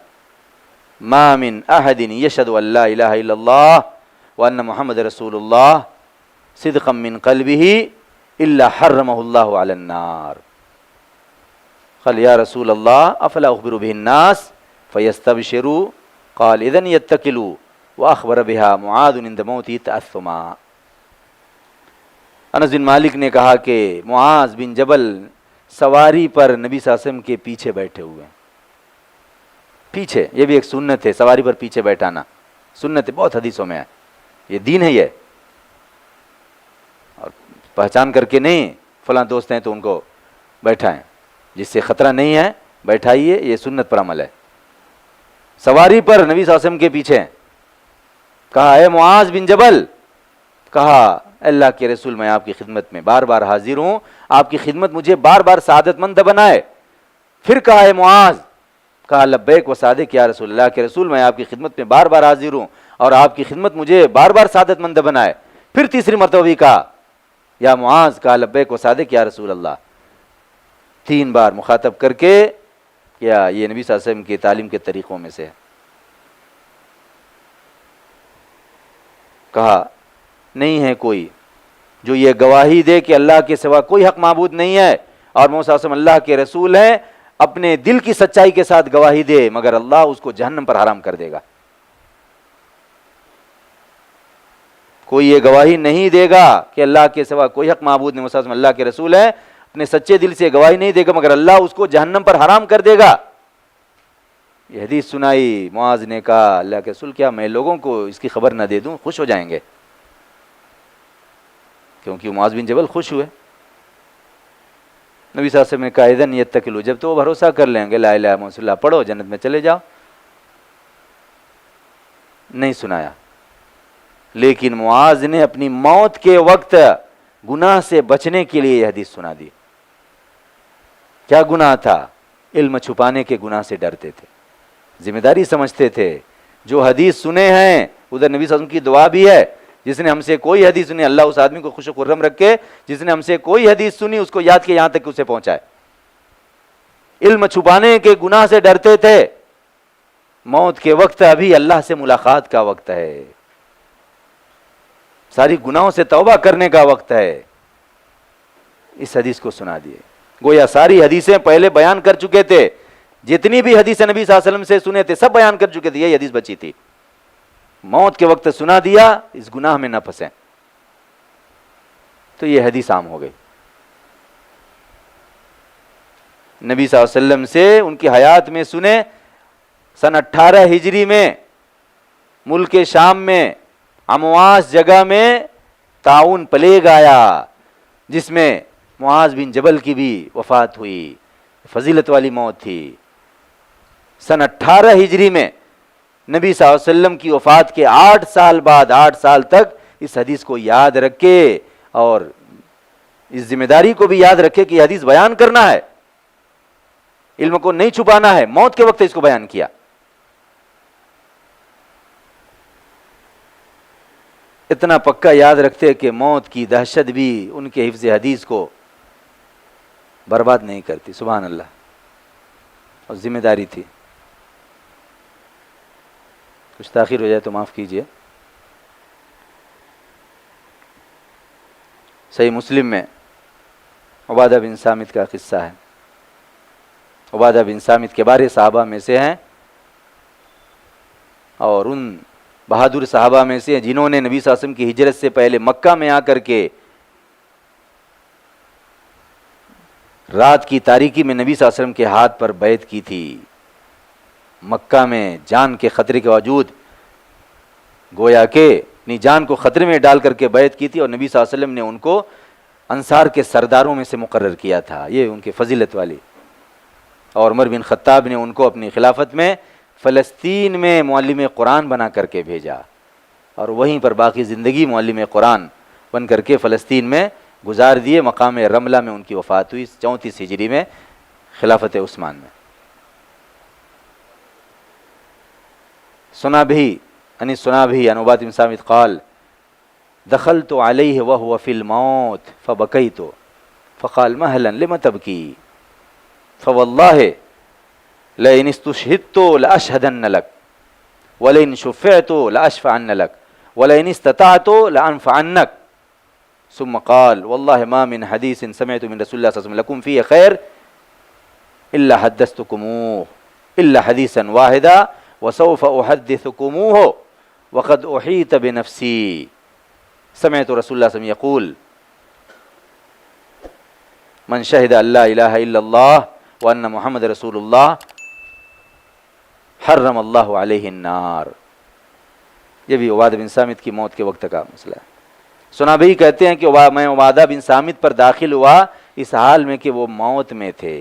ما من احد يشهد ان لا اله الا الله وان محمد رسول الله صدقا من قلبه الا حرمه الله على النار. قال یا رسول اللہ افلا اخبر به الناس فيستبشروا قال اذن يتكلوا واخبر بها معاذ عند موته تأثما. انس بن مالک نے کہا کہ معاذ بن جبل سواری پر نبی صلی اللہ علیہ وسلم کے پیچھے بیٹھے ہوئے ہیں. پیچھے، یہ بھی ایک سنت ہے، سواری پر پیچھے بیٹھانا سنت ہے، بہت حدیثوں میں ہے. یہ دین ہے. یہ اور پہچان کر کے نہیں فلاں دوست ہیں تو ان کو بیٹھائیں، جس سے خطرہ نہیں ہے بیٹھائیے، یہ سنت پر عمل ہے. سواری پر نبی صلی اللہ علیہ وسلم کے پیچھے. کہا اے معاذ بن جبل، کہا اللہ کے رسول میں آپ کی خدمت میں بار بار حاضر ہوں، آپ کی خدمت مجھے بار بار سعادت مند بنائے. پھر کہا اے معاذ، کہا لبیک و صادق یا رسول اللہ کے رسول میں آپ کی خدمت میں بار بار حاضر ہوں اور آپ کی خدمت مجھے بار بار سعادت مند بنائے. پھر تیسری مرتبہ بھی کہا یا معاذ، کہا لبیک و صادق یا رسول اللہ. 3 بار مخاطب کر کے. کیا یہ نبی صلی اللہ علیہ وسلم کی تعلیم کے طریقوں میں سے ہے. کہا نہیں ہے کوئی جو یہ گواہی دے کہ اللہ کے سوا کوئی حق معبود نہیں ہے اور محمد صلی اللہ علیہ وسلم اللہ کے رسول ہیں، اپنے دل کی سچائی کے ساتھ گواہی دے، مگر اللہ اس کو جہنم پر حرام کر دے گا. کوئی یہ گواہی نہیں دے گا کہ اللہ کے سوا کوئی حق معبود نہیں، محمد صلی اللہ علیہ وسلم اللہ کے رسول ہے، اپنے سچے دل سے گواہی نہیں دے گا مگر اللہ اس کو جہنم پر حرام کر دے گا. یہ حدیث سنائی. معاذ نے کہا اللہ کے رسول کیا میں لوگوں کو اس کی خبر نہ دے دوں؟ خوش ہو جائیں گے. کیونکہ معاذ بن جبل خوش ہوئے. نبی صلی اللہ علیہ وسلم نے کہا اذن یتکلوا، جب تو وہ بھروسہ کر لیں گے لا الہ الا اللہ پڑھو جنت میں چلے جاؤ. نہیں سنایا. لیکن معاذ نے اپنی موت کے وقت گناہ سے بچنے کے لیے یہ حدیث سنا دی. کیا گناہ تھا؟ علم چھپانے کے گناہ سے ڈرتے تھے، ذمہ داری سمجھتے تھے. جو حدیث سنے ہیں ادھر نبی صلی اللہ علیہ وسلم کی دعا بھی ہے، جس نے ہم سے کوئی حدیث سنی اللہ اس آدمی کو خوش و خرم رکھے، جس نے ہم سے کوئی حدیث سنی اس کو یاد کے یہاں تک کہ اسے پہنچائے. علم چھپانے کے گناہ سے ڈرتے تھے. موت کے وقت ابھی اللہ سے ملاقات کا وقت ہے، ساری گناہوں سے توبہ کرنے کا وقت ہے. اس حدیث کو سنا دیے. گویا ساری حدیثیں پہلے بیان کر چکے تھے، جتنی بھی حدیثیں نبی صلی اللہ علیہ وسلم سے سنے تھے سب بیان کر چکے تھے، یہ حدیث بچی تھی. موت کے وقت سنا دیا اس گناہ میں نہ پھنسیں، تو یہ حدیث عام ہو گئی. نبی صلی اللہ علیہ وسلم سے ان کی حیات میں سنے. سن 18 ہجری میں ملک شام میں امواس جگہ میں طاعون پلیگ آیا، جس میں معاذ بن جبل کی بھی وفات ہوئی. فضیلت والی موت تھی. سن 18 ہجری میں نبی صلی اللہ علیہ وسلم کی وفات کے 8 سال بعد 8 سال تک اس حدیث کو یاد رکھے اور اس ذمہ داری کو بھی یاد رکھے کہ یہ حدیث بیان کرنا ہے، علم کو نہیں چھپانا ہے. موت کے وقت اس کو بیان کیا. اتنا پکا یاد رکھتے کہ موت کی دہشت بھی ان کے حفظ حدیث کو برباد نہیں کرتی. سبحان اللہ. اور ذمہ داری تھی. کچھ تاخیر ہو جائے تو معاف کیجیے. صحیح مسلم میں عبادہ بن صامت کا قصہ ہے. عبادہ بن صامت کے بارے صحابہ میں سے ہیں اور ان بہادر صحابہ میں سے جنہوں نے نبی صلی اللہ علیہ وسلم کی ہجرت سے پہلے مکہ میں آ کر کے رات کی تاریکی میں نبی صلی اللہ علیہ وسلم کے ہاتھ پر بیعت کی تھی. مکہ میں جان کے خطرے کے باوجود گویا کہ اپنی جان کو خطرے میں ڈال کر کے بیعت کی تھی اور نبی صلی اللہ علیہ وسلم نے ان کو انصار کے سرداروں میں سے مقرر کیا تھا. یہ ان کے فضیلت والی. اور عمر بن خطاب نے ان کو اپنی خلافت میں فلسطین میں معلم قرآن بنا کر کے بھیجا اور وہیں پر باقی زندگی معلم قرآن بن کر کے فلسطین میں گزار دیے. مقام رملہ میں ان کی وفات ہوئی 34 ہجری میں خلافت عثمان میں. سنا بھی عن عبادہ بن صامت قال دخلت علیہ وهو فی الموت فبکیت فقال مهلا لم تبکی فواللہ لئن استشهدت لأشهدن لك ولئن شفعت لأشفعن لك ولئن استطعت لأنفعنك ثم قال والله ما من حديث سمعت من رسول الله صلى الله عليه وسلم لكم فيه خير إلا حدثتكموه إلا حديثا واحدا وسوف أحدثكموه وقد أحيط بنفسي سمعت رسول الله صلى الله عليه وسلم يقول من شہد اللہ الہ الا اللہ وان محمد رسول اللہ حرم اللہ علیہ النار. یہ بھی عبادہ بن صامت کی موت کے وقت کا مسئلہ ہے. سنا بھائی کہتے ہیں کہ میں عبادہ بن صامت پر داخل ہوا اس حال میں کہ وہ موت میں تھے،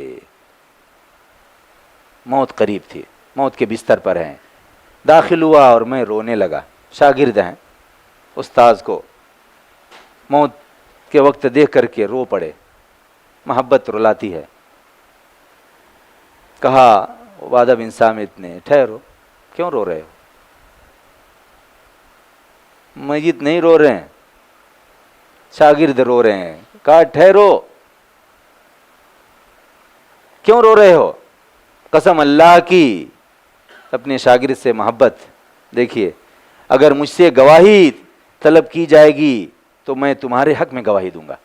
موت قریب تھی، موت کے بستر پر ہیں. داخل ہوا اور میں رونے لگا. شاگرد ہیں، استاذ کو موت کے وقت دیکھ کر کے رو پڑے. محبت رلاتی ہے. کہا عبادہ بن صامت نے ٹھہرو، کیوں رو رہے ہو؟ میت نہیں رو رہے ہیں، شاگرد رو رہے ہیں. کہا ٹھہرو، کیوں رو رہے ہو؟ قسم اللہ کی، اپنے شاگرد سے محبت. دیکھیے اگر مجھ سے گواہی طلب کی جائے گی تو میں تمہارے حق میں گواہی دوں گا،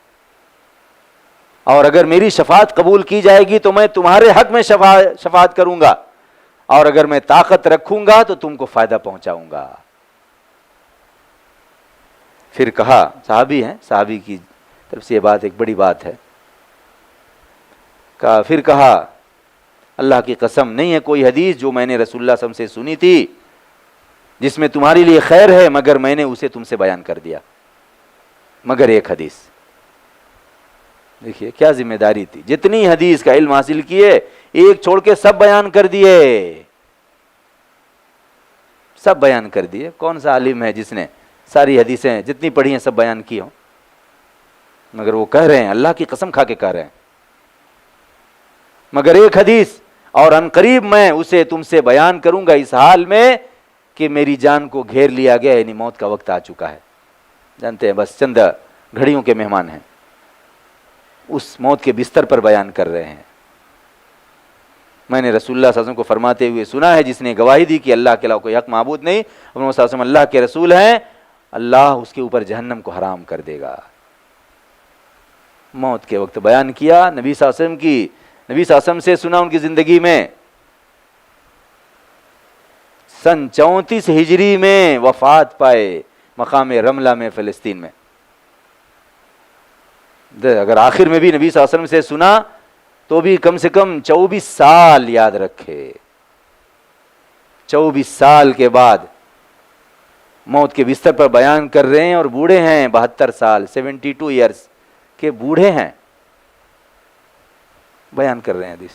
اور اگر میری شفاعت قبول کی جائے گی تو میں تمہارے حق میں شفاعت کروں گا، اور اگر میں طاقت رکھوں گا تو تم کو فائدہ پہنچاؤں گا. پھر کہا، صحابی ہیں، صحابی کی طرف سے یہ بات ایک بڑی بات ہے. پھر کہا اللہ کی قسم نہیں ہے کوئی حدیث جو میں نے رسول اللہ صلی اللہ علیہ وسلم سے سنی تھی جس میں تمہارے لیے خیر ہے مگر میں نے اسے تم سے بیان کر دیا، مگر ایک حدیث. دیکھیے کیا ذمہ داری تھی. جتنی حدیث کا علم حاصل کیے ایک چھوڑ کے سب بیان کر دیے، سب بیان کر دیے. کون سا عالم ہے جس نے ساری حدیثیں جتنی پڑھی ہیں سب بیان کی ہوں؟ مگر وہ کہہ رہے ہیں، اللہ کی قسم کھا کے کہہ رہے ہیں مگر ایک حدیث، اور عنقریب میں اسے تم سے بیان کروں گا اس حال میں کہ میری جان کو گھیر لیا گیا، یعنی موت کا وقت آ چکا ہے. جانتے ہیں بس چند گھڑیوں کے مہمان ہیں، اس موت کے بستر پر بیان کر رہے ہیں. میں نے رسول اللہ صلی اللہ علیہ وسلم کو فرماتے ہوئے سنا ہے، جس نے گواہی دی کہ اللہ کے علاوہ کوئی حق معبود نہیں، محمد صلی اللہ علیہ وسلم اللہ کے رسول ہیں، اللہ اس کے اوپر جہنم کو حرام کر دے گا. موت کے وقت بیان کیا. نبی صلی اللہ علیہ وسلم کی، نبی صلی اللہ علیہ وسلم سے سنا ان کی زندگی میں. سن 34 ہجری میں وفات پائے مقام رملہ میں فلسطین میں. اگر آخر میں بھی نبی صلی اللہ علیہ وسلم سے سنا تو بھی کم سے کم 24 سال یاد رکھے. 24 سال کے بعد موت کے بستر پر بیان کر رہے ہیں، اور بوڑھے ہیں، 72 سال 72 ایئرز کے بوڑھے ہیں، بیان کر رہے ہیں حدیث.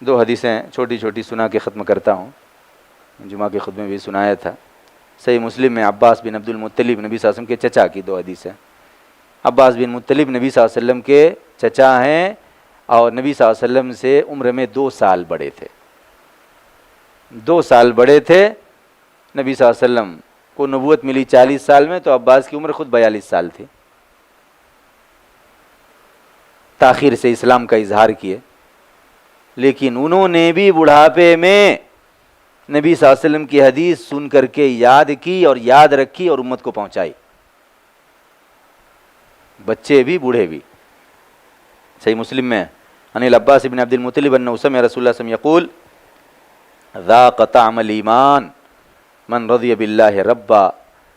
دو حدیثیں چھوٹی چھوٹی سنا کے ختم کرتا ہوں، جمعہ کے خطبے میں بھی سنایا تھا. صحیح مسلم میں عباس بن عبد المطلب نبی صلی اللہ علیہ وسلم کے چچا کی دو حدیث ہیں. عباس بن مطلب نبی صلی اللہ علیہ وسلم کے چچا ہیں، اور نبی صلی اللہ علیہ وسلم سے عمر میں 2 سال بڑے تھے. 2 سال بڑے تھے. نبی صلی اللہ علیہ وسلم کو نبوت ملی 40 سال میں، تو عباس کی عمر خود 42 سال تھی. تاخیر سے اسلام کا اظہار کیے، لیکن انہوں نے بھی بڑھاپے میں نبی صلی اللہ علیہ وسلم کی حدیث سن کر کے یاد کی اور یاد رکھی اور امت کو پہنچائی. بچے بھی بوڑھے بھی. صحیح مسلم میں عن العباس بن عبد المطلب انه سمع رسول اللہ صلی اللہ علیہ وسلم یقول ذاق طعم الایمان من رضی باللہ ربا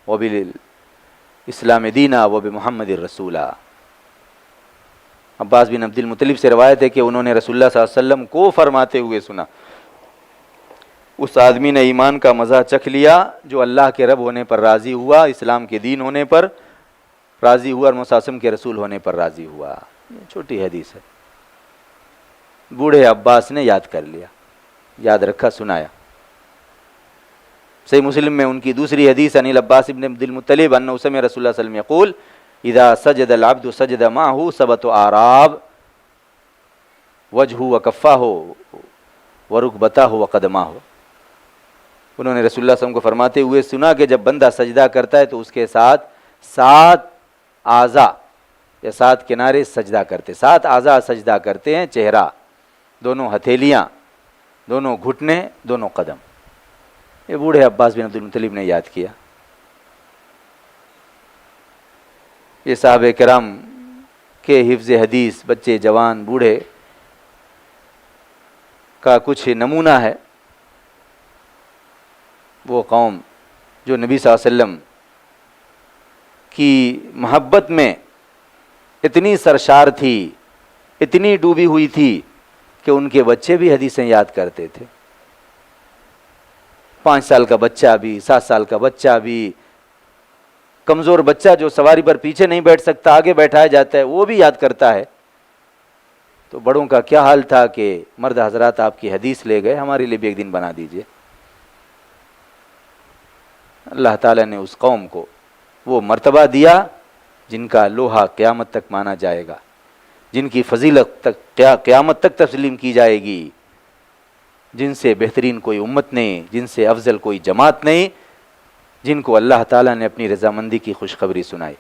وبالاسلام دینا وبمحمد رسولا. عباس بن عبد المطلب سے روایت ہے کہ انہوں نے رسول اللہ صلی اللہ علیہ وسلم کو فرماتے ہوئے سنا، اس آدمی نے ایمان کا مزہ چکھ لیا جو اللہ کے رب ہونے پر راضی ہوا، اسلام کے دین ہونے پر راضی ہوا، اور محمد صلی اللہ علیہ وسلم کے رسول ہونے پر راضی ہوا. یہ چھوٹی حدیث ہے. بوڑھے عباس نے یاد کر لیا، یاد رکھا، سنایا. صحیح مسلم میں ان کی دوسری حدیث عن العباس بن عبد المطلب انه سمع رسول اللہ صلی اللہ علیہ وسلم یقول اذا سجد العبد سجد معه 7 اعراب وجهه وكفاه وركبتاه وقدماه. انہوں نے رسول اللہ صلی اللہ علیہ وسلم کو فرماتے ہوئے سنا کہ جب بندہ سجدہ کرتا ہے تو اس کے ساتھ 7 اعضاء یا 7 کنارے سجدہ کرتے، 7 اعضاء سجدہ کرتے ہیں، چہرہ، دونوں ہتھیلیاں، دونوں گھٹنے، دونوں قدم. یہ بوڑھے عباس بن عبد المطلب نے یاد کیا. یہ صحابہ کرام کے حفظ حدیث، بچے، جوان، بوڑھے کا کچھ نمونہ ہے. وہ قوم جو نبی صلی اللہ علیہ وسلم کی محبت میں اتنی سرشار تھی، اتنی ڈوبی ہوئی تھی کہ ان کے بچے بھی حدیثیں یاد کرتے تھے. 5 سال کا بچہ بھی، 7 سال کا بچہ بھی، کمزور بچہ جو سواری پر پیچھے نہیں بیٹھ سکتا، آگے بیٹھایا جاتا ہے، وہ بھی یاد کرتا ہے. تو بڑوں کا کیا حال تھا کہ مرد حضرات آپ کی حدیث لے گئے، ہمارے لیے بھی ایک دن بنا دیجئے. اللہ تعالیٰ نے اس قوم کو وہ مرتبہ دیا جن کا لوہا قیامت تک مانا جائے گا، جن کی فضیلت تک قیامت تک تسلیم کی جائے گی، جن سے بہترین کوئی امت نہیں، جن سے افضل کوئی جماعت نہیں، جن کو اللہ تعالیٰ نے اپنی رضامندی کی خوشخبری سنائی.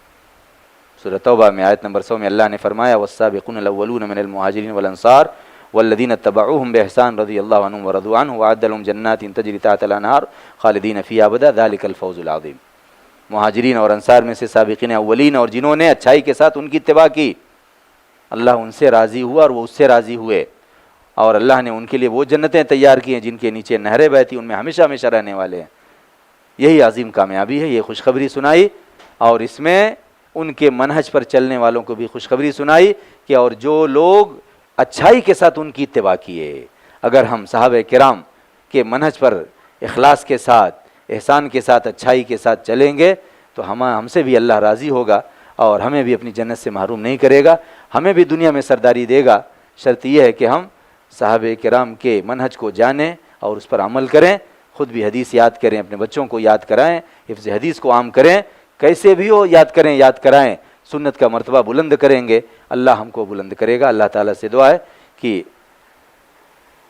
سورہ توبہ میں آیت نمبر 100 میں اللہ نے فرمایا والسابقون الاولون من المہاجرین والانصار والذین اتبعوہم بإحسان رضی اللہ عنہم ورضوا عنہ وأعد لهم جنات تجری تحت الانہار خالدین فیہا ابدا ذلک الفوز العظیم. مہاجرین اور انصار میں سے سابقین اولین اور جنہوں نے اچھائی کے ساتھ ان کی اتباع کی، اللہ ان سے راضی ہوا اور وہ اس سے راضی ہوئے، اور اللہ نے ان کے لیے وہ جنتیں تیار کی ہیں جن کے نیچے نہریں بہتی، ان میں ہمیشہ ہمیشہ رہنے والے ہیں. یہی عظیم کامیابی ہے. یہ خوشخبری سنائی اور اس میں ان کے منہج پر چلنے والوں کو بھی خوشخبری سنائی کہ اور جو لوگ اچھائی کے ساتھ ان کی اتباع کیے، اگر ہم صحابہ کرام کے منہج پر اخلاص کے ساتھ، احسان کے ساتھ، اچھائی کے ساتھ چلیں گے تو ہم سے بھی اللہ راضی ہوگا اور ہمیں بھی اپنی جنت سے محروم نہیں کرے گا، ہمیں بھی دنیا میں سرداری دے گا. شرط یہ ہے کہ ہم صحابہ کرام کے منہج کو جانیں اور اس پر عمل کریں، خود بھی حدیث یاد کریں، اپنے بچوں کو یاد کرائیں، حفظ حدیث کو عام کریں، کیسے بھی ہو یاد کریں، یاد کرائیں. سنت کا مرتبہ بلند کریں گے، اللہ ہم کو بلند کرے گا. اللہ تعالیٰ سے دعا ہے کہ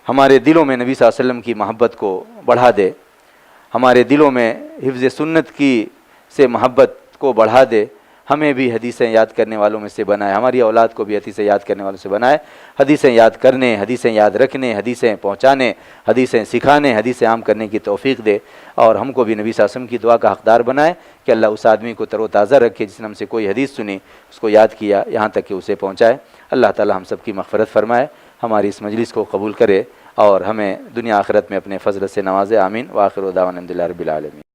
ہمارے دلوں میں نبی صلی اللہ علیہ وسلم کی محبت کو بڑھا دے، ہمارے دلوں میں حفظ سنت کی سے محبت کو بڑھا دے، ہمیں بھی حدیثیں یاد کرنے والوں میں سے بنائے، ہماری اولاد کو بھی حدیثیں یاد کرنے والوں سے بنائے. حدیثیں یاد کرنے، حدیثیں یاد رکھنے، حدیثیں پہنچانے، حدیثیں سکھانے، حدیثیں عام کرنے کی توفیق دے، اور ہم کو بھی نبی صلی اللہ علیہ وسلم کی دعا کا حقدار بنائے کہ اللہ اس آدمی کو تر و تازہ رکھے جس نے ہم سے کوئی حدیث سنی، اس کو یاد کیا، یہاں تک کہ اسے پہنچائے. اللہ تعالی ہم سب کی مغفرت فرمائے، ہماری اس مجلس کو قبول کرے اور ہمیں دنیا آخرت میں اپنے فضل سے نوازے. آمین. وآخر دعوانا الحمدللہ رب العالمین.